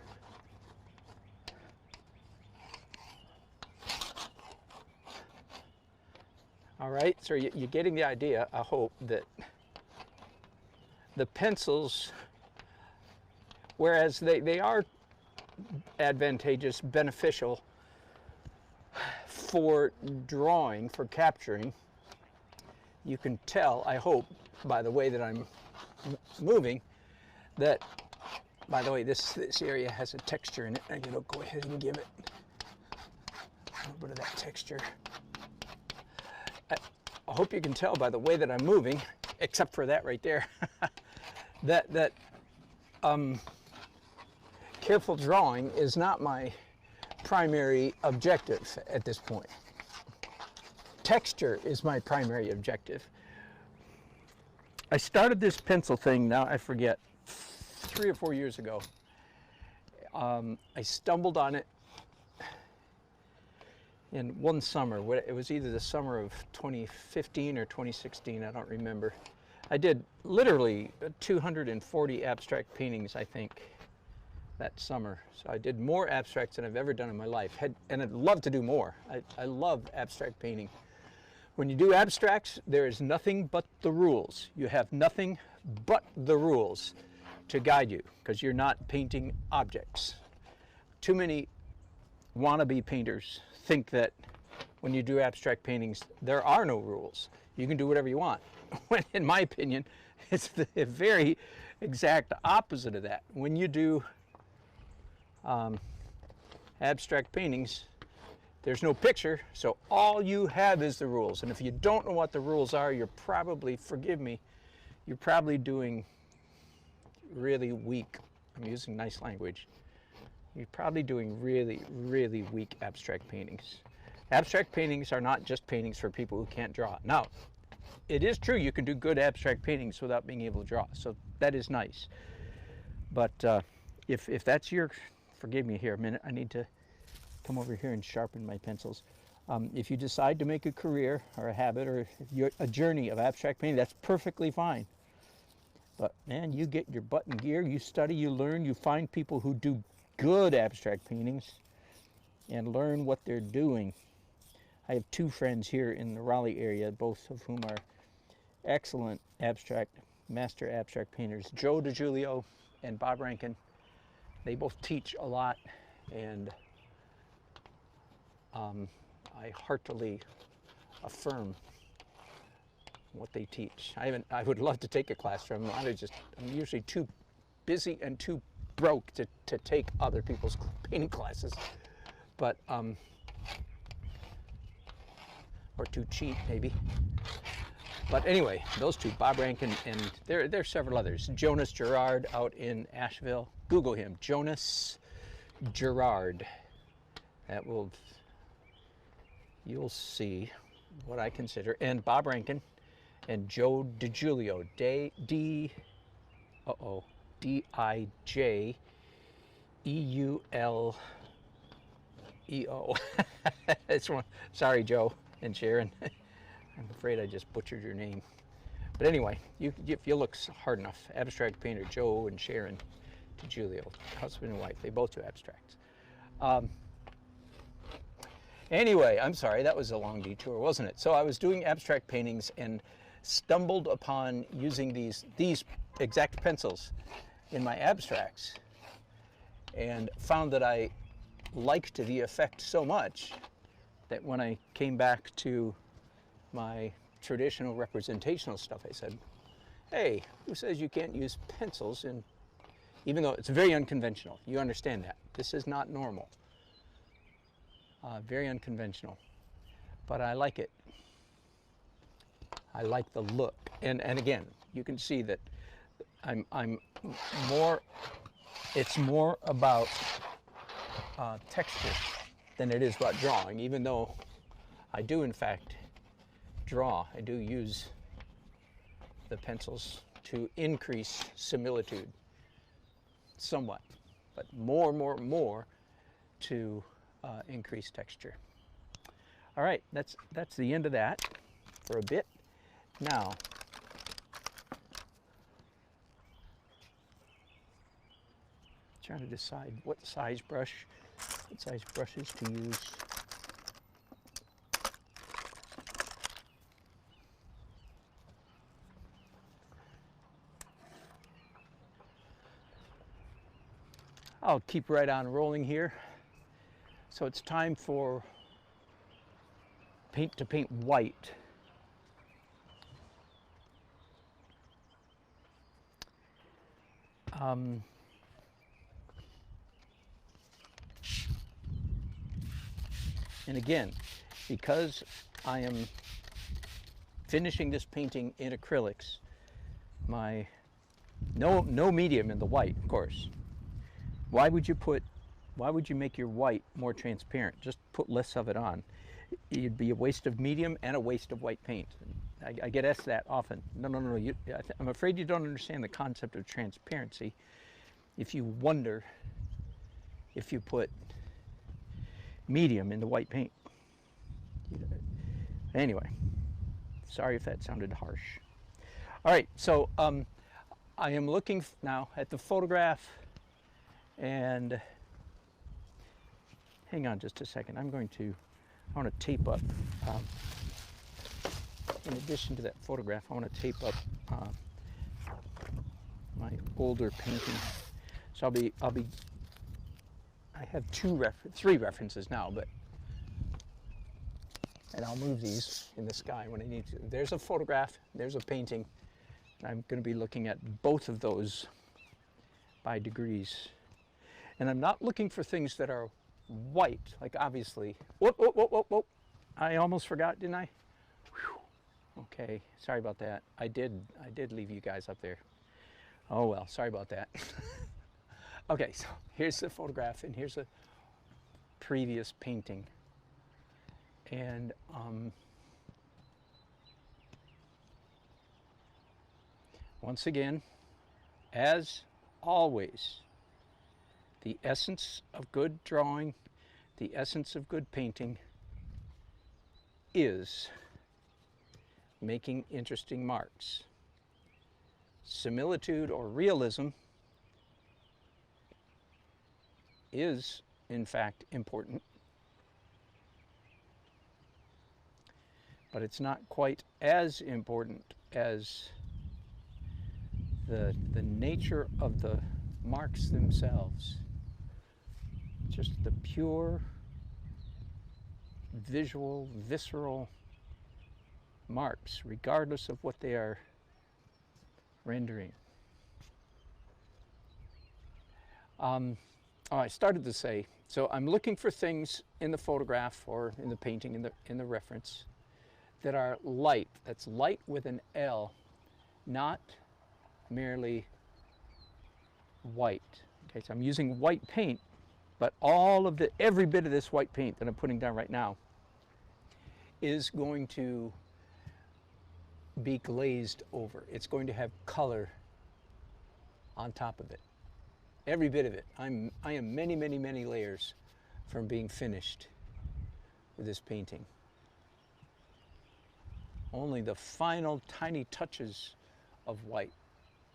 All right, so you're getting the idea, I hope, that the pencils, whereas they are advantageous, beneficial for drawing, for capturing, you can tell, I hope, by the way that I'm moving, that, by the way, this area has a texture in it. I'm going to go ahead and give it a little bit of that texture. I hope you can tell by the way that I'm moving, except for that right there, that careful drawing is not my primary objective at this point. Texture is my primary objective. I started this pencil thing, now I forget, 3 or 4 years ago. I stumbled on it in one summer. It was either the summer of 2015 or 2016, I don't remember. I did literally 240 abstract paintings, I think, that summer. So I did more abstracts than I've ever done in my life, and I'd love to do more. I love abstract painting. When you do abstracts, there is nothing but the rules. You have nothing but the rules to guide you, because you're not painting objects. Too many wannabe painters think that when you do abstract paintings, there are no rules. You can do whatever you want. When, in my opinion, it's the very exact opposite of that. When you do abstract paintings, there's no picture, so all you have is the rules. And if you don't know what the rules are, you're probably, forgive me, you're probably doing really weak, I'm using nice language, you're probably doing really, really weak abstract paintings. Abstract paintings are not just paintings for people who can't draw. Now, it is true you can do good abstract paintings without being able to draw, so that is nice. But if that's your, forgive me here a minute, I need to come over here and sharpen my pencils. If you decide to make a career or a habit or a journey of abstract painting, that's perfectly fine. But man, you get your butt in gear, you study, you learn, you find people who do good abstract paintings and learn what they're doing. I have 2 friends here in the Raleigh area, both of whom are excellent master abstract painters, Joe DiGiulio and Bob Rankin. They both teach a lot, and I heartily affirm what they teach. I would love to take a class from them. I'm usually too busy and too broke to take other people's painting classes, but or too cheap maybe. But anyway, those 2, Bob Rankin, and there are several others. Jonas Gerard out in Asheville. Google him, Jonas Gerard. You'll see what I consider. And Bob Rankin and Joe DiGiulio, D-I-J-E-U-L-E-O. Sorry, Joe and Sharon. I'm afraid I just butchered your name. But anyway, if you look hard enough, abstract painter Joe and Sharon to Julia, husband and wife. They both do abstracts. Anyway, I'm sorry, that was a long detour, wasn't it? So I was doing abstract paintings and stumbled upon using these exact pencils in my abstracts, and found that I liked the effect so much that when I came back to my traditional representational stuff, I said, hey, who says you can't use pencils in, even though it's very unconventional. You understand that. This is not normal. Very unconventional. But I like it. I like the look. And again, you can see that I'm more, it's more about texture than it is about drawing, even though I do in fact draw. I do use the pencils to increase similitude somewhat, but more to increase texture. All right, that's the end of that for a bit. Now, trying to decide what size brushes to use. I'll keep right on rolling here. So it's time for to paint white. And again, because I am finishing this painting in acrylics, no medium in the white, of course. Why would you make your white more transparent? Just put less of it on. It'd be a waste of medium and a waste of white paint. I get asked that often. No. I'm afraid you don't understand the concept of transparency if you wonder if you put medium in the white paint. Anyway, sorry if that sounded harsh. All right, so I am looking now at the photograph, and hang on just a second. I want to tape up, in addition to that photograph, I want to tape up my older painting. So I have three references now, and I'll move these in the sky when I need to. There's a photograph, there's a painting. I'm going to be looking at both of those by degrees. And I'm not looking for things that are white, like obviously. Whoop. I almost forgot, didn't I? Whew. Okay, sorry about that. I did leave you guys up there. Oh well, sorry about that. Okay, so here's the photograph, and here's a previous painting. And once again, as always, the essence of good drawing, the essence of good painting is making interesting marks. Similitude or realism is, in fact, important, but it's not quite as important as the nature of the marks themselves. Just the pure, visual, visceral marks, regardless of what they are rendering. I started to say, so I'm looking for things in the photograph or in the painting, in the reference, that are light. That's light with an L, not merely white. Okay, so I'm using white paint, but every bit of this white paint that I'm putting down right now is going to be glazed over. It's going to have color on top of it. Every bit of it. I am many layers from being finished with this painting. Only the final tiny touches of white.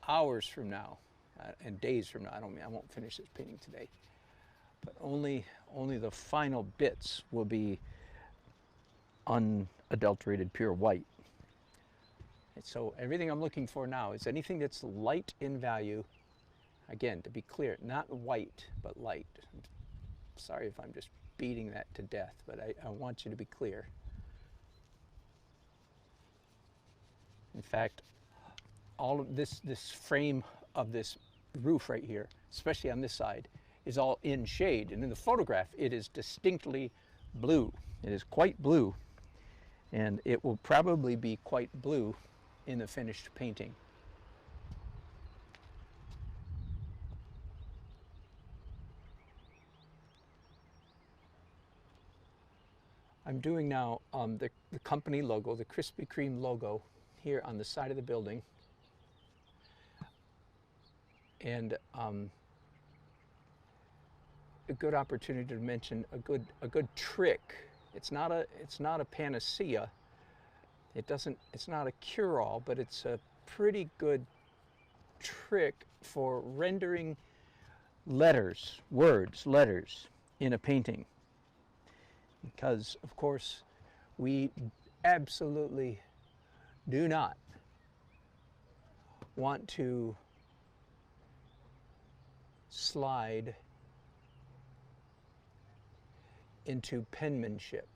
Hours from now, and days from now. I won't finish this painting today, but only the final bits will be unadulterated pure white. And so everything I'm looking for now is anything that's light in value. Again, to be clear, not white, but light. I'm sorry if I'm just beating that to death, but I want you to be clear. In fact, all of this frame of this roof right here, especially on this side, is all in shade. And in the photograph, it is distinctly blue. It is quite blue. And it will probably be quite blue in the finished painting. I'm doing now the company logo, the Krispy Kreme logo, here on the side of the building. And a good opportunity to mention a good trick. It's not a panacea. It's not a cure-all, but it's a pretty good trick for rendering letters, words, letters in a painting. Because, of course, we absolutely do not want to slide into penmanship.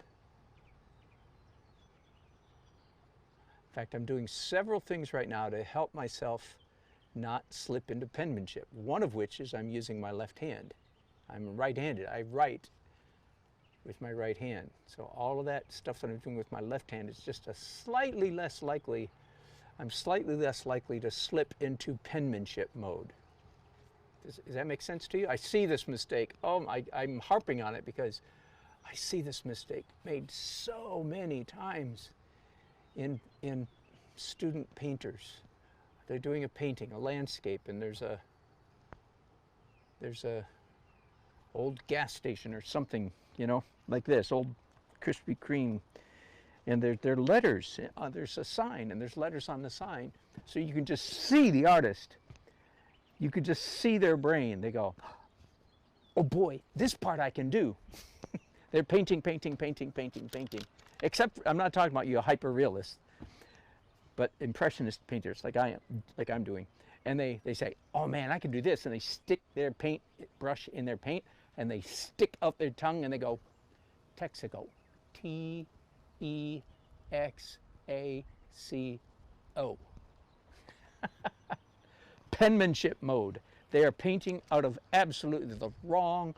In fact, I'm doing several things right now to help myself not slip into penmanship. One of which is I'm using my left hand. I'm right-handed. I write with my right hand. So all of that stuff that I'm doing with my left hand is just a slightly less likely, I'm slightly less likely to slip into penmanship mode. Does that make sense to you? I see this mistake. Oh, I'm harping on it because I see this mistake made so many times in student painters. They're doing a painting, a landscape, and there's a old gas station or something, you know, like this, old Krispy Kreme, and there are letters. There's a sign, and there's letters on the sign, so you can just see the artist. You could just see their brain. They go, oh boy, this part I can do. They're painting. Except, I'm not talking about you, a hyper-realist, but impressionist painters like I'm doing. And they say, oh man, I can do this. And they stick their paint brush in their paint, and they stick out their tongue, and they go, Texaco, T-E-X-A-C-O. Penmanship mode. They are painting out of absolutely the wrong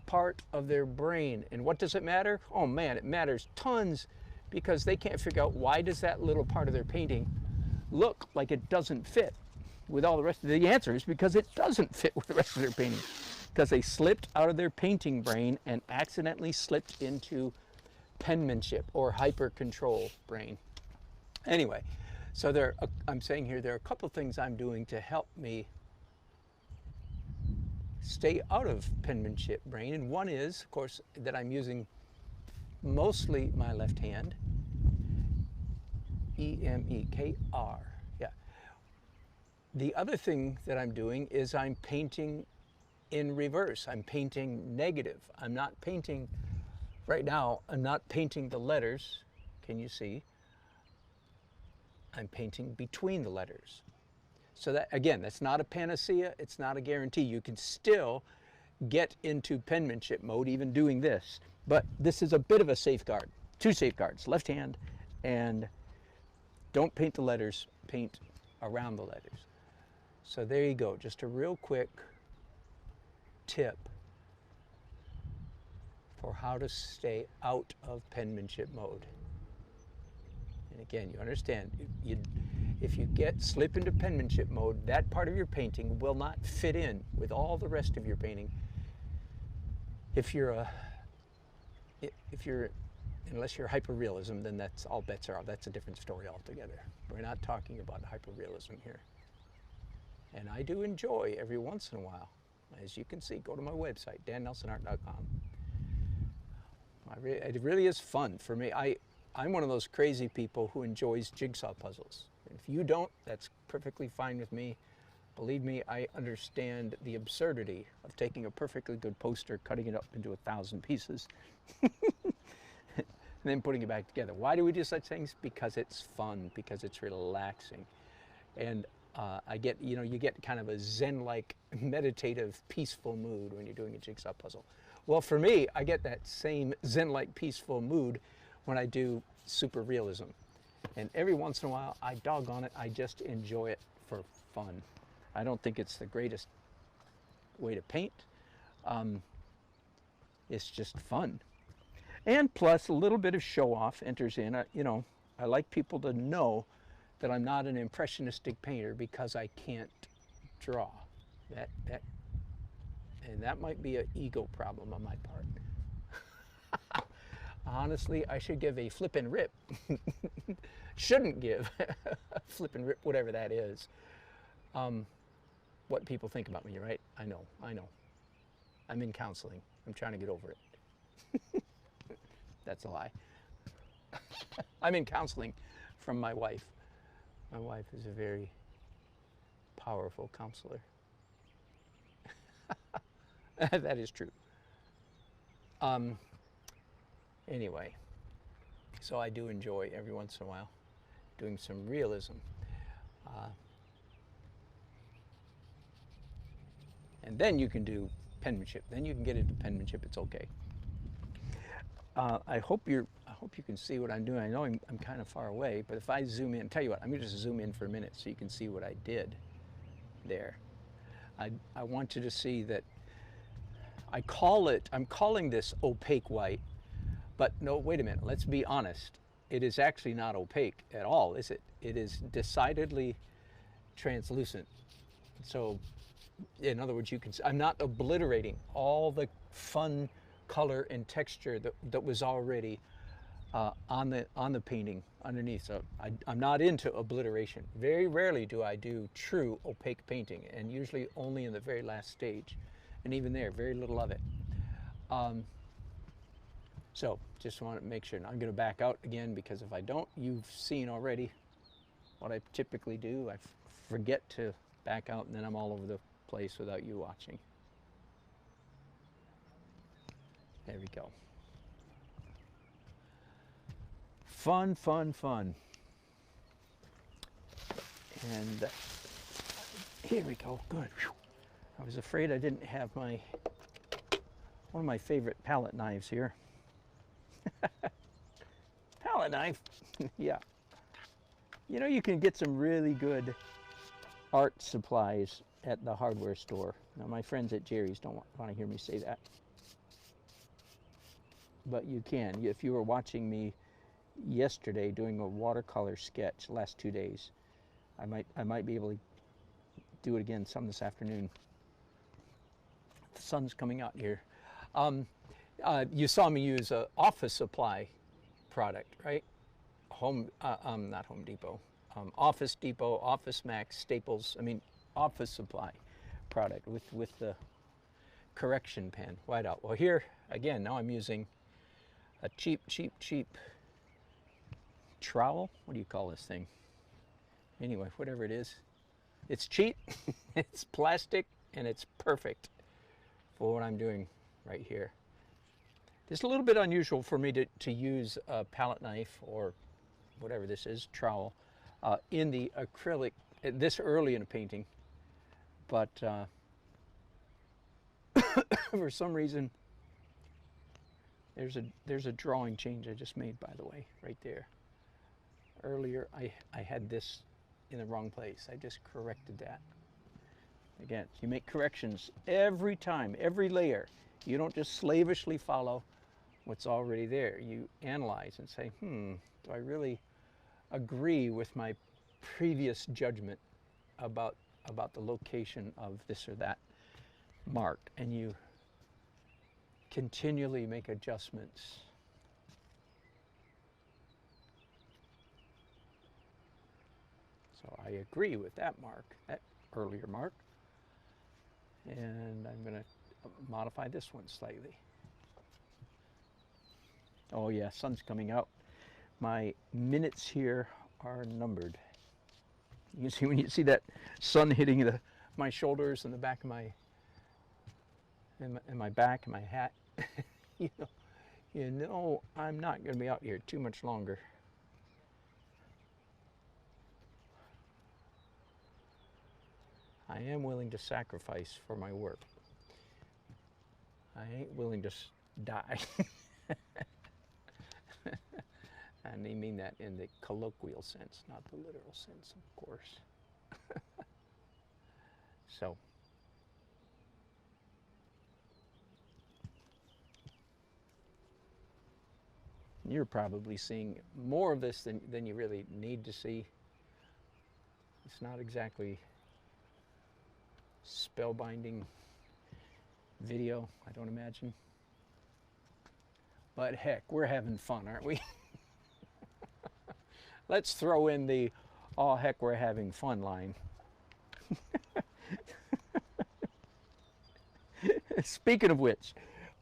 part of their brain. And what does it matter? Oh man, it matters tons, because they can't figure out why does that little part of their painting look like it doesn't fit with all the rest of the answer is because it doesn't fit with the rest of their painting, because they slipped out of their painting brain and accidentally slipped into penmanship or hyper control brain. Anyway, so I'm saying here there are a couple things I'm doing to help me stay out of penmanship brain, and one is, of course, that I'm using mostly my left hand. E-M-E-K-R, yeah. The other thing that I'm doing is I'm painting in reverse. I'm painting negative. I'm not painting, right now, I'm not painting the letters. Can you see? I'm painting between the letters. So that, again, that's not a panacea. It's not a guarantee. You can still get into penmanship mode even doing this. But this is a bit of a safeguard. Two safeguards, left hand, and don't paint the letters, paint around the letters. So there you go, just a real quick tip for how to stay out of penmanship mode. And again, you understand, if you slip into penmanship mode, that part of your painting will not fit in with all the rest of your painting. Unless you're hyperrealism, then that's all bets are off. That's a different story altogether. We're not talking about hyperrealism here. And I do enjoy every once in a while. As you can see, go to my website, dannelsonart.com. It really is fun for me. I'm one of those crazy people who enjoys jigsaw puzzles. If you don't, that's perfectly fine with me. Believe me, I understand the absurdity of taking a perfectly good poster, cutting it up into 1,000 pieces, and then putting it back together. Why do we do such things? Because it's fun, because it's relaxing. And I get, you know, you get kind of a Zen-like, meditative, peaceful mood when you're doing a jigsaw puzzle. Well, for me, I get that same Zen-like, peaceful mood when I do super realism. And every once in a while, I doggone it, I just enjoy it for fun. I don't think it's the greatest way to paint. It's just fun. And plus, a little bit of show-off enters in. You know, I like people to know that I'm not an impressionistic painter because I can't draw. And that might be an ego problem on my part. Honestly, I should give a flip and rip. Shouldn't give a flip and rip, whatever that is. What people think about me, right? I know. I'm in counseling. I'm trying to get over it. That's a lie. I'm in counseling from my wife. My wife is a very powerful counselor. That is true. Anyway, so I do enjoy every once in a while doing some realism. And then you can do penmanship. Then you can get into penmanship. It's okay. I hope you can see what I'm doing. I know I'm kind of far away, but if I zoom in, tell you what, I'm going to just zoom in for a minute so you can see what I did there. I want you to see that I'm calling this opaque white, but no, wait a minute, let's be honest. It is actually not opaque at all, is it? It is decidedly translucent. So, in other words, you can see, I'm not obliterating all the fun color and texture that was already on the painting underneath. So I'm not into obliteration. Very rarely do I do true opaque painting, and usually only in the very last stage. And even there, very little of it. So just want to make sure. Now I'm going to back out again, because if I don't, you've seen already what I typically do. I forget to back out, and then I'm all over the place without you watching. There we go. Fun, fun, fun. And here we go. Good. Whew. I was afraid I didn't have one of my favorite palette knives here. Palette knife. Yeah. You know, you can get some really good art supplies at the hardware store. Now, my friends at Jerry's don't want to hear me say that. But you can. If you were watching me yesterday doing a watercolor sketch last 2 days, I might be able to do it again some this afternoon. The sun's coming out here. You saw me use an office supply product, right? Not Home Depot. Office Depot, Office Max, Staples. I mean, office supply product with the correction pen, whiteout. Well, here again, now I'm using a cheap trowel. What do you call this thing? Anyway, whatever it is, it's cheap, it's plastic, and it's perfect for what I'm doing right here. It's a little bit unusual for me to use a palette knife or whatever this is, trowel, in the acrylic this early in a painting, but for some reason there's a drawing change I just made, by the way, right there. Earlier I had this in the wrong place. I just corrected that. Again, you make corrections every time, every layer. You don't just slavishly follow what's already there. You analyze and say, do I really agree with my previous judgment about the location of this or that mark? And you continually make adjustments. So I agree with that mark, that earlier mark. And I'm going to modify this one slightly. Oh yeah, sun's coming out. My minutes here are numbered. You can see when you see that sun hitting my shoulders and the back of my, and my back and my hat. you know, I'm not going to be out here too much longer. I am willing to sacrifice for my work. I ain't willing to die. And they mean that in the colloquial sense, not the literal sense, of course. So, you're probably seeing more of this than you really need to see. It's not exactly spellbinding video, I don't imagine. But heck, we're having fun, aren't we? Let's throw in the, oh heck, we're having fun line. Speaking of which,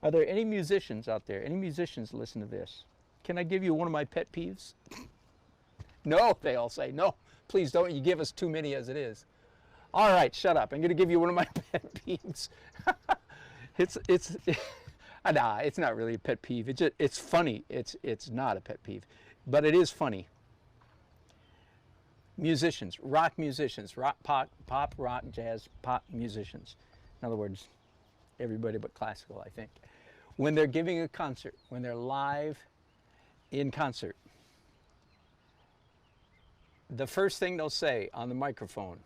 are there any musicians out there? Any musicians listen to this? Can I give you one of my pet peeves? No, they all say, no, please don't. You give us too many as it is. All right, shut up. I'm going to give you one of my pet peeves. Nah, it's not really a pet peeve. It's funny. It's not a pet peeve, but it is funny. Musicians, rock, pop, rock, jazz, pop musicians. In other words, everybody but classical, I think. When they're giving a concert, when they're live in concert, the first thing they'll say on the microphone,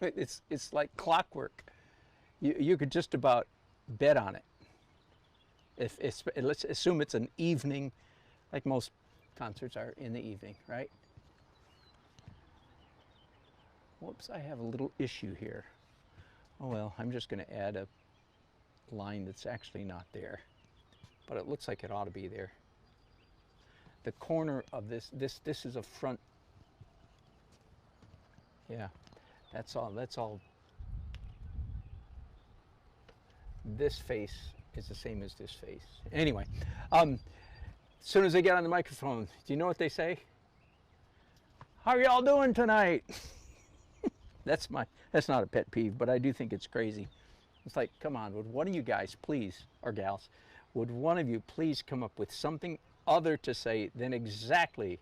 it's like clockwork. You could just about bet on it. Let's assume it's an evening, like most concerts are in the evening, right? Whoops, I have a little issue here. Oh well, I'm just going to add a line that's actually not there, but it looks like it ought to be there. The corner of this is a front. Yeah, that's all. This face is the same as this face. Anyway, as soon as they get on the microphone, do you know what they say? How are y'all doing tonight? That's not a pet peeve, but I do think it's crazy. It's like, come on, would one of you guys please, or gals, would one of you please come up with something other to say than exactly,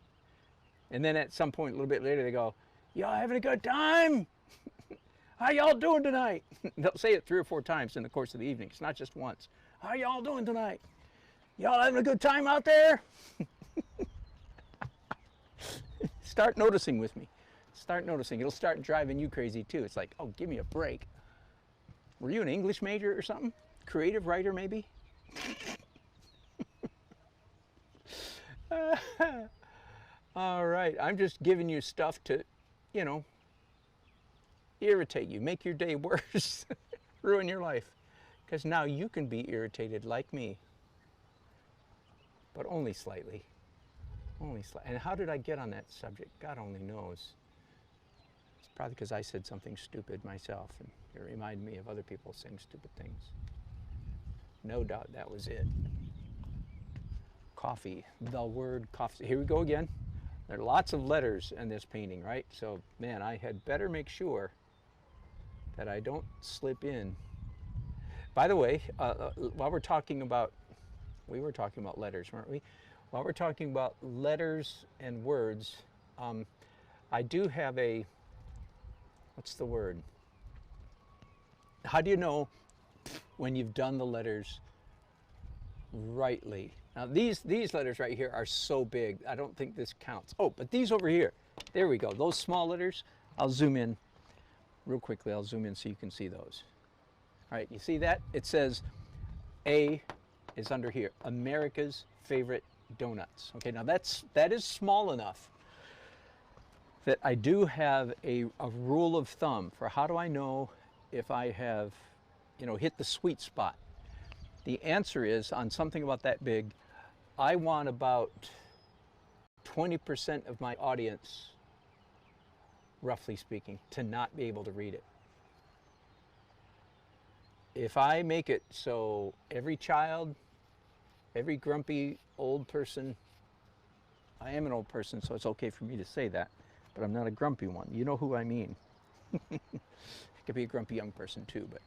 and then at some point a little bit later they go, y'all having a good time? How y'all doing tonight? They'll say it 3 or 4 times in the course of the evening. It's not just once. How y'all doing tonight? Y'all having a good time out there? Start noticing with me. Start noticing. It'll start driving you crazy too. It's like, oh, give me a break. Were you an English major or something? Creative writer maybe? All right, I'm just giving you stuff to, you know, irritate you, make your day worse, ruin your life. Because now you can be irritated like me, but only slightly. Only slightly. And how did I get on that subject? God only knows. It's probably because I said something stupid myself, and it reminded me of other people saying stupid things. No doubt that was it. Coffee, the word coffee. Here we go again. There are lots of letters in this painting, right? So, man, I had better make sure that I don't slip in. By the way, while we're talking about, we were talking about letters, weren't we? While we're talking about letters and words, I do have a, what's the word? How do you know when you've done the letters rightly? Now these letters right here are so big, I don't think this counts. Oh, but these over here, there we go. Those small letters, I'll zoom in real quickly. I'll zoom in so you can see those. All right, you see that? It says A is under here, America's favorite donuts. Okay, now that is small enough that I do have a rule of thumb for how do I know if I have, you know, hit the sweet spot. The answer is, on something about that big, I want about 20% of my audience, roughly speaking, to not be able to read it. If I make it so every child, every grumpy old person, I am an old person, so it's okay for me to say that, but I'm not a grumpy one. You know who I mean. It could be a grumpy young person too, but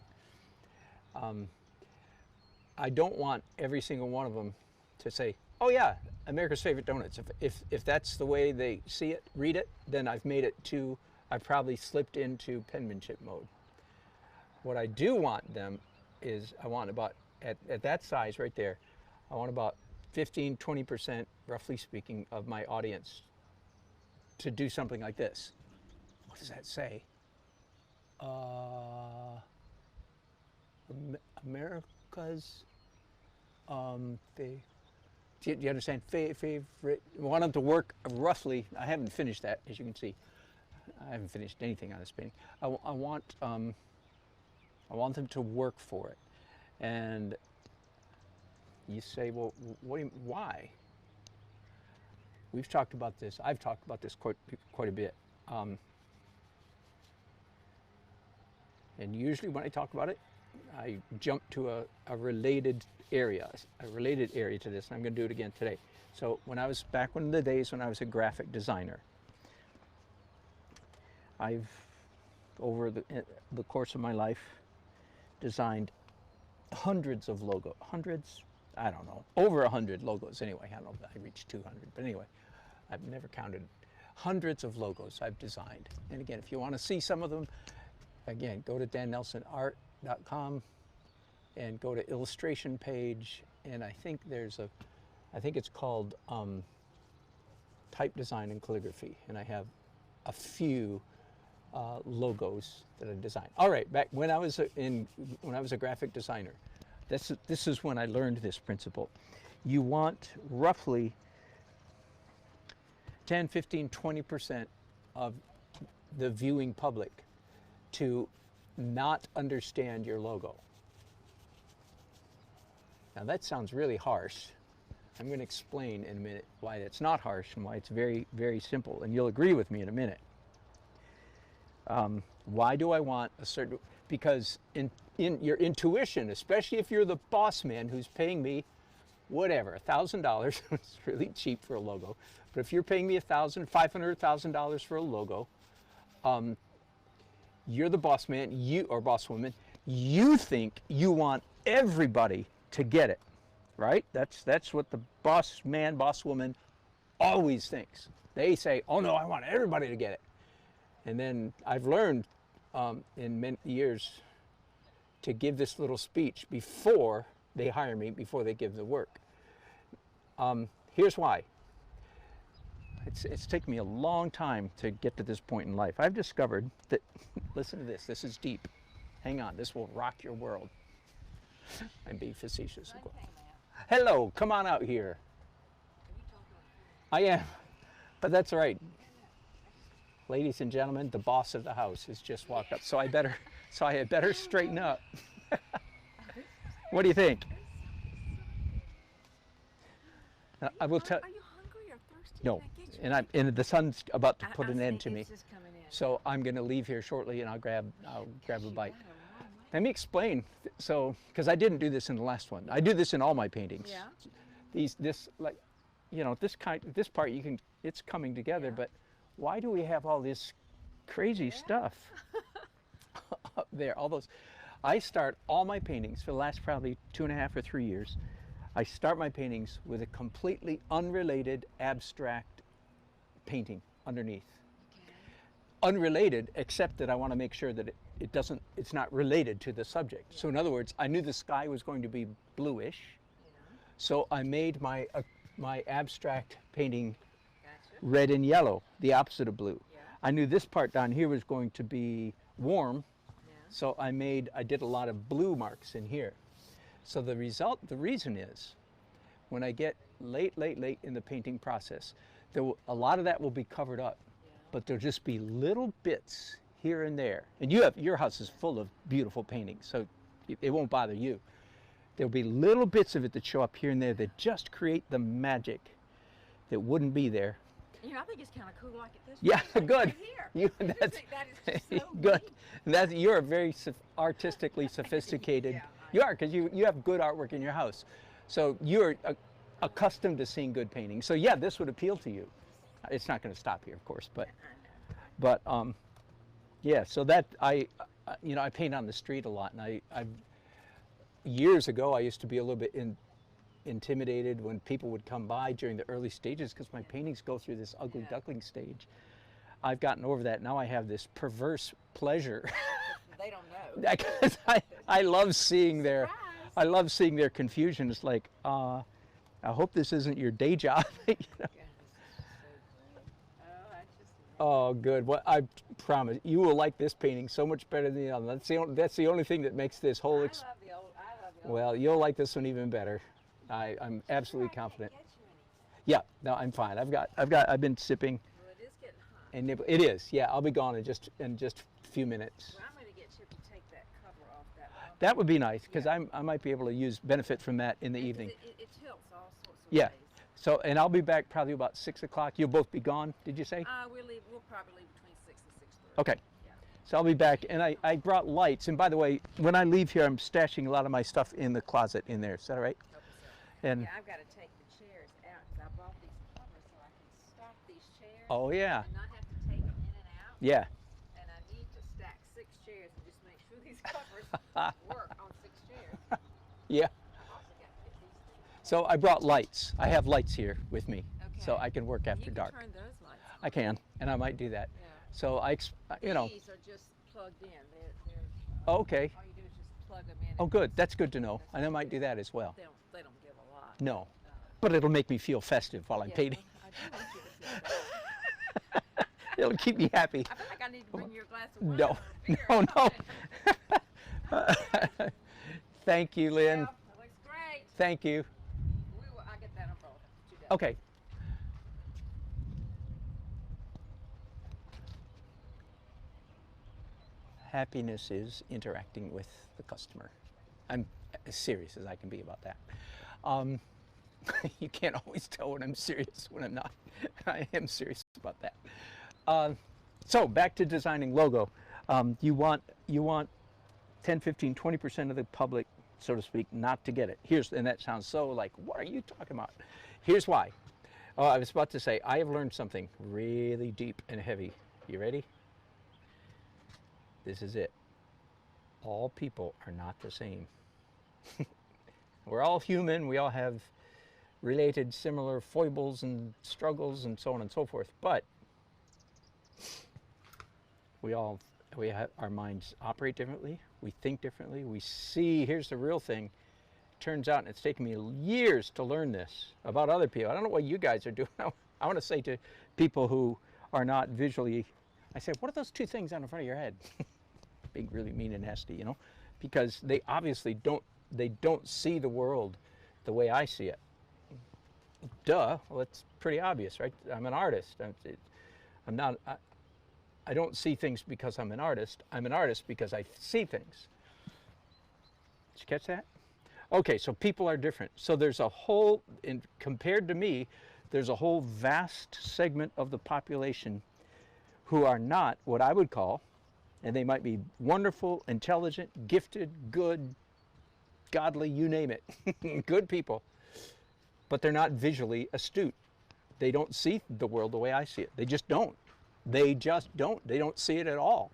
I don't want every single one of them to say, oh yeah, America's Favorite Donuts. If that's the way they see it, read it, then I've made it too, I've probably slipped into penmanship mode. What I do want them is, I want about, at that size right there, I want about 15, 20%, roughly speaking, of my audience to do something like this. What does that say? America's, do you understand? Favorite. I want them to work roughly. I haven't finished that, as you can see. I haven't finished anything on this painting. I want them to work for it. And you say, well, why? We've talked about this. I've talked about this quite a bit. And usually when I talk about it, I jump to a related area to this, and I'm going to do it again today. So back in the days when I was a graphic designer, I've, over the course of my life, designed hundreds of logos, I don't know, over 100 logos anyway. I don't know if I reached 200, but anyway, I've never counted. Hundreds of logos I've designed. And again, if you want to see some of them, again, go to dannelsonart.com and go to illustration page, and I think it's called type design and calligraphy, and I have a few logos that I designed. All right, back when I was a graphic designer, this is when I learned this principle. You want roughly 10, 15, 20% of the viewing public to not understand your logo. Now that sounds really harsh. I'm going to explain in a minute why that's not harsh and why it's very, very simple, and you'll agree with me in a minute. Why do I want a certain, because in your intuition, especially if you're the boss man who's paying me whatever, $1,000, it's really cheap for a logo, but if you're paying me $1,000, $500,000 for a logo, you're the boss man, or boss woman, you think you want everybody to get it, right? That's what the boss man, boss woman always thinks. They say, oh no, I want everybody to get it. And then I've learned in many years to give this little speech before they hire me, before they give the work. Here's why. It's taken me a long time to get to this point in life. I've discovered that, listen to this is deep. Hang on, this will rock your world. I'm being facetious. Hello, come on out here. I am, but that's all right. Ladies and gentlemen, the boss of the house has just walked up, so I had better straighten up. What do you think? I will tell. Are you hungry or thirsty? No, and the sun's about to put an end to me, so I'm going to leave here shortly, and I'll grab a bite. Let me explain. So, because I didn't do this in the last one, I do this in all my paintings. Yeah. This part it's coming together, but why do we have all this crazy stuff up there? All those. I start all my paintings for the last probably 2.5 or 3 years. I start my paintings with a completely unrelated abstract painting underneath. Okay. Unrelated, except that I want to make sure that it's not related to the subject. Yeah. So in other words, I knew the sky was going to be bluish, so I made my abstract painting red and yellow, the opposite of blue. Yeah. I knew this part down here was going to be warm, so I did a lot of blue marks in here. So the reason is, when I get late in the painting process, a lot of that will be covered up, but there'll just be little bits here and there. And your house is full of beautiful paintings, so it won't bother you. There'll be little bits of it that show up here and there that just create the magic that wouldn't be there. You know, I think it's kind of cool like it this Yeah, way. good. Right that is just so good. And you're a very artistically sophisticated. Yeah, you are, because you have good artwork in your house, so you're accustomed to seeing good paintings. So yeah, this would appeal to you. It's not going to stop here, of course, but Yeah, so that you know, I paint on the street a lot, and years ago I used to be a little bit intimidated when people would come by during the early stages because my paintings go through this ugly duckling stage. I've gotten over that. Now I have this perverse pleasure. They don't know. Because I love seeing their, Surprise. I love seeing their confusion. It's like, I hope this isn't your day job. You know? Oh, good. Well, I promise you will like this painting so much better than the other. That's the only thing that makes this whole. I love the old. Well, you'll like this one even better. I'm absolutely confident. Yeah, no, I'm fine. I've been sipping. Well, it is getting hot. And it is. Yeah, I'll be gone in just a few minutes. Well, I'm going to get Chip to take that cover off that one. That would be nice because I might be able to benefit from that in the evening. It tilts all sorts of Yeah. ways. So, and I'll be back probably about 6 o'clock. You'll both be gone, did you say? We'll probably leave between 6 and 6:30. Okay. Yeah. So I'll be back, and I brought lights. And by the way, when I leave here, I'm stashing a lot of my stuff in the closet in there. Is that all right? Hope so. And Yeah, I've got to take the chairs out because I bought these covers so I can stack these chairs. oh yeah, And not have to take them in and out. yeah. And I need to stack 6 chairs and just make sure these covers work on 6 chairs. Yeah. I've also got to get these things. So I brought lights. I have lights here with me, so Okay. I can work after You dark. can turn those lights on. I can, and I might do that. Yeah. So you know, These are just plugged in. They're oh, okay. all you do is just plug them in. Oh, and good. That's good to know. And I might do that as well. They don't give a lot. No, but it'll make me feel festive while I'm Yeah, painting. I do want you to feel better. It'll keep me happy. I feel like I need to bring you a glass of wine No, or a beer. no. Thank you, Lynn. Well, that looks great. Thank you. I'll get that umbrella. Put you down. Okay. Happiness is interacting with the customer. I'm as serious as I can be about that. You can't always tell when I'm serious when I'm not. I am serious about that. So back to designing logo. You want 10, 15, 20% of the public, so to speak, not to get it. And that sounds so like, what are you talking about? Here's why. Oh, I was about to say, I have learned something really deep and heavy. You ready? This is it. All people are not the same. We're all human. We all have related similar foibles and struggles and so on and so forth. But our minds operate differently. We think differently. We see, here's the real thing. Turns out, and it's taken me years to learn this about other people. I don't know what you guys are doing. I want to say to people who are not visually, I say, what are those 2 things on the front of your head? Big, really mean and nasty, you know, because they obviously don't see the world the way I see it. Duh, well, it's pretty obvious, right? I'm an artist. I don't see things because I'm an artist. I'm an artist because I see things. Did you catch that? Okay, so people are different. So there's a whole, compared to me, there's a whole vast segment of the population who are not what I would call, and they might be wonderful, intelligent, gifted, good, godly, you name it, good people, but they're not visually astute. They don't see the world the way I see it. They just don't. They just don't. They don't see it at all.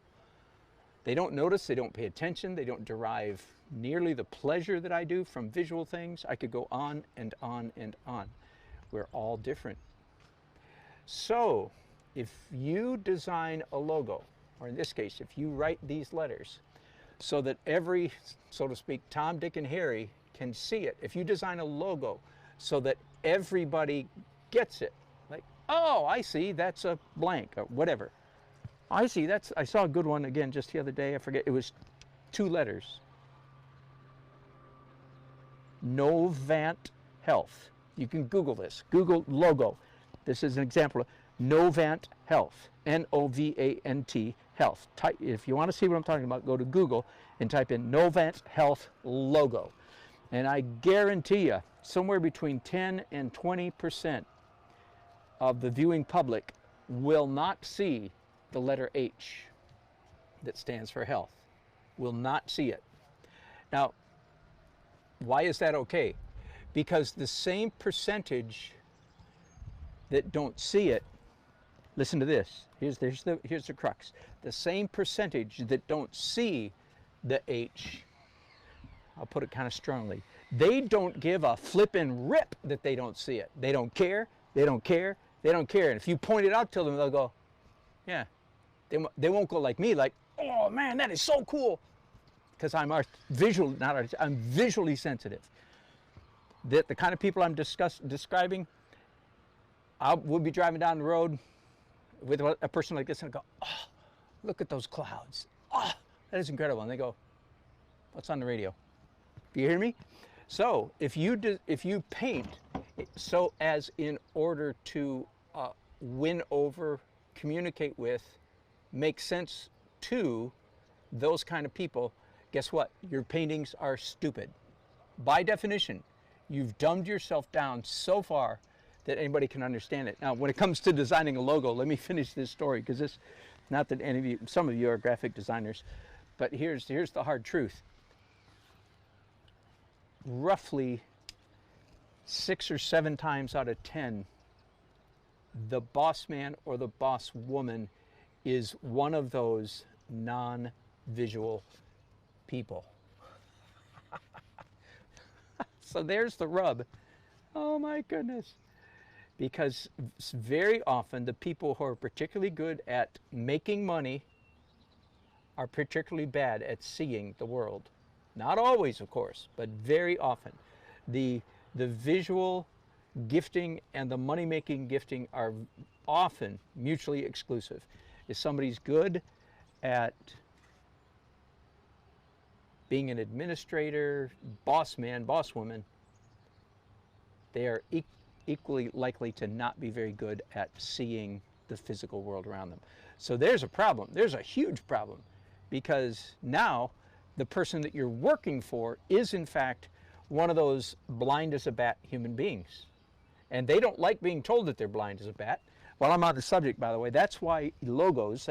They don't notice, they don't pay attention, they don't derive nearly the pleasure that I do from visual things. I could go on and on and on. We're all different. So, if you design a logo, or in this case, if you write these letters, so that every, so to speak, Tom, Dick, and Harry can see it, if you design a logo so that everybody gets it, like, oh, I see, that's a blank, or whatever. I see, I saw a good one again just the other day, I forget, it was 2 letters. Novant Health. You can Google this. Google logo. This is an example of Novant Health. N-O-V-A-N-T Health. If you want to see what I'm talking about, go to Google and type in Novant Health logo. And I guarantee you, somewhere between 10 and 20% of the viewing public will not see the letter H that stands for health. Will not see it. Now, why is that okay? Because the same percentage that don't see it Listen to this. Here's the crux. The same percentage that don't see the H, I'll put it kind of strongly, they don't give a flippin' rip that they don't see it. They don't care, they don't care, they don't care. And if you point it out to them, they'll go, yeah. They won't go like me, like, oh man, that is so cool. Because I'm I'm visually sensitive. The kind of people I'm describing, we'll be driving down the road with a person like this and I go, oh, look at those clouds. Oh, that is incredible. And they go, what's on the radio? Do you hear me? So if you paint so as in order to win over, communicate with, make sense to those kind of people, guess what? Your paintings are stupid. By definition, you've dumbed yourself down so far that anybody can understand it. Now, when it comes to designing a logo, let me finish this story, because this, not that any of you, some of you are graphic designers, but here's the hard truth. Roughly 6 or 7 times out of 10, the boss man or the boss woman is one of those non-visual people. So there's the rub. Oh my goodness. Because very often the people who are particularly good at making money are particularly bad at seeing the world. Not always, of course, but very often. The visual gifting and the money-making gifting are often mutually exclusive. If somebody's good at being an administrator, boss man, boss woman, they are equally likely to not be very good at seeing the physical world around them. So there's a problem. There's a huge problem, because now the person that you're working for is in fact one of those blind as a bat human beings. And they don't like being told that they're blind as a bat. While I'm on the subject, by the way, that's why logos,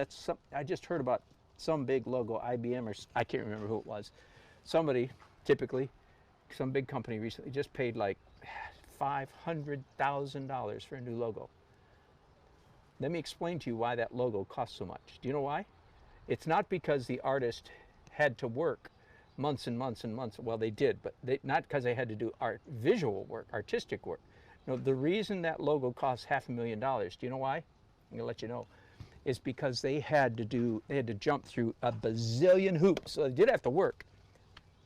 I just heard about some big logo, IBM, or I can't remember who it was. Somebody, typically, some big company recently just paid like $500,000 for a new logo. Let me explain to you why that logo costs so much. Do you know why? It's not because the artist had to work months and months and months. Well, they did, but not because they had to do visual work, artistic work. No, the reason that logo costs $500,000, do you know why? I'm gonna let you know. Is because they had to jump through a bazillion hoops. So they did have to work.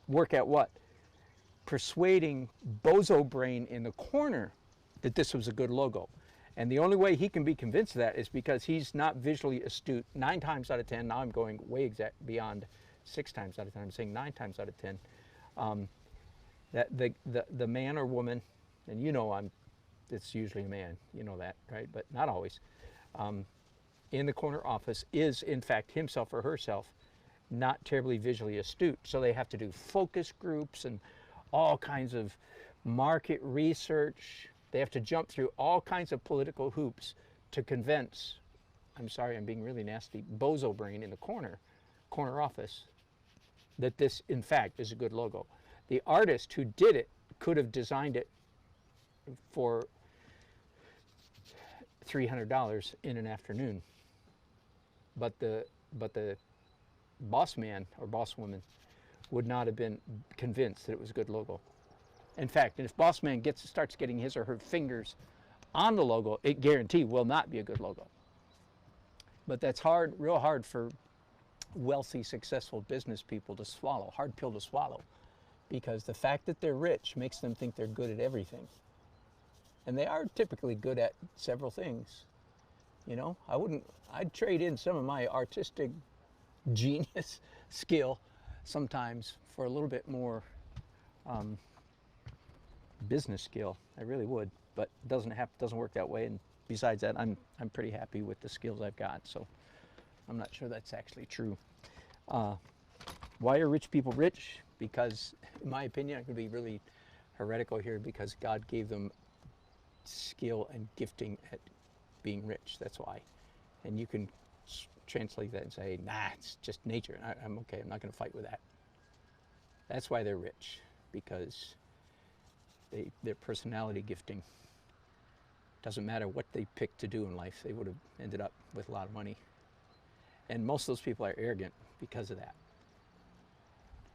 Work at what? Persuading Bozo Brain in the corner that this was a good logo. And the only way he can be convinced of that is because he's not visually astute. 9 times out of 10, now I'm going way beyond 6 times out of 10, I'm saying 9 times out of 10, that the man or woman, and you know it's usually a man, you know that, right? But not always. In the corner office is in fact himself or herself not terribly visually astute. So they have to do focus groups and all kinds of market research. They have to jump through all kinds of political hoops to convince, I'm sorry, I'm being really nasty, Bozo Brain in the corner office that this in fact is a good logo. The artist who did it could have designed it for $300 in an afternoon. But the boss man or boss woman would not have been convinced that it was a good logo. In fact, if boss man starts getting his or her fingers on the logo, it guaranteed will not be a good logo. But that's hard, real hard for wealthy, successful business people to swallow, hard pill to swallow, because the fact that they're rich makes them think they're good at everything. And they are typically good at several things. You know, I'd trade in some of my artistic genius skill sometimes for a little bit more business skill. I really would, but it doesn't work that way. And besides that, I'm pretty happy with the skills I've got. So I'm not sure that's actually true. Why are rich people rich? Because, in my opinion, I could be really heretical here, because God gave them skill and gifting at being rich. That's why. And you can translate that and say, nah, it's just nature. I'm okay. I'm not going to fight with that. That's why they're rich, because their personality gifting Doesn't matter what they picked to do in life, they would have ended up with a lot of money. And most of those people are arrogant because of that.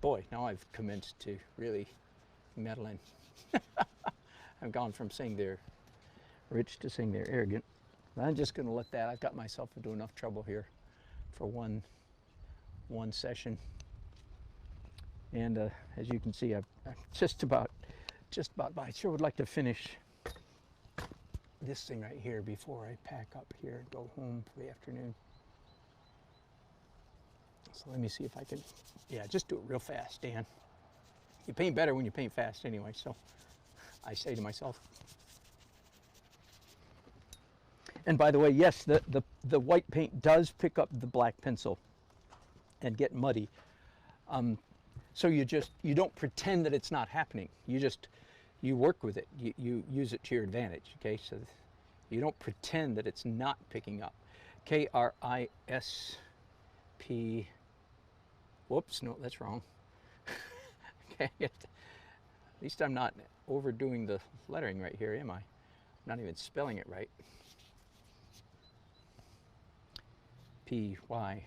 Boy, now I've commenced to really meddle in. I've gone from saying they're rich to saying they're arrogant. I'm just going to let that. I've got myself into enough trouble here for one session. And as you can see, I'm just about by. I sure would like to finish this thing right here before I pack up here and go home for the afternoon. So let me see if I can, yeah, just do it real fast, Dan. You paint better when you paint fast anyway, so I say to myself. And by the way, yes, the white paint does pick up the black pencil and get muddy. So you don't pretend that it's not happening. You work with it. You use it to your advantage, okay? So you don't pretend that it's not picking up. K-R-I-S-P, whoops, no, that's wrong. Okay, at least I'm not overdoing the lettering right here, am I? I'm not even spelling it right. P-Y.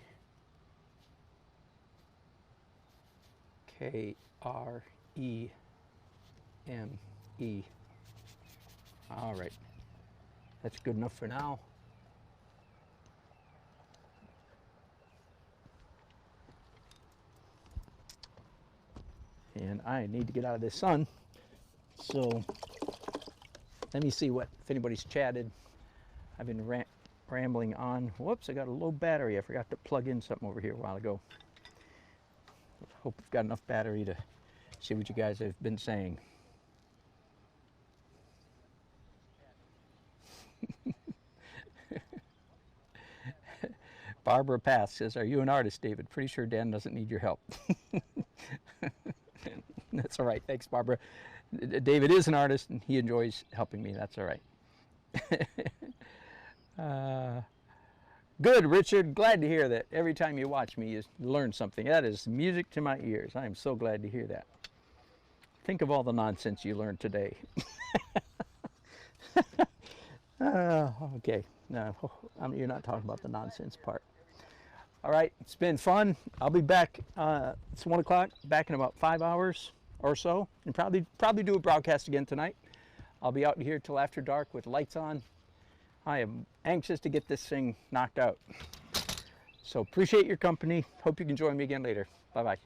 K-R-E-M-E. All right, that's good enough for now. And I need to get out of this sun, so let me see if anybody's chatted. I've been rambling on. Whoops, I got a low battery. I forgot to plug in something over here a while ago. Hope I've got enough battery to see what you guys have been saying. Barbara Path says, "Are you an artist, David? Pretty sure Dan doesn't need your help." That's all right. Thanks, Barbara. David is an artist and he enjoys helping me. That's all right. Good, Richard. Glad to hear that. Every time you watch me, you learn something. That is music to my ears. I am so glad to hear that. Think of all the nonsense you learned today. Okay. No, you're not talking about the nonsense part. All right. It's been fun. I'll be back. It's 1 o'clock. Back in about 5 hours or so, and probably do a broadcast again tonight. I'll be out here till after dark with lights on. I am anxious to get this thing knocked out. So appreciate your company. Hope you can join me again later. Bye-bye.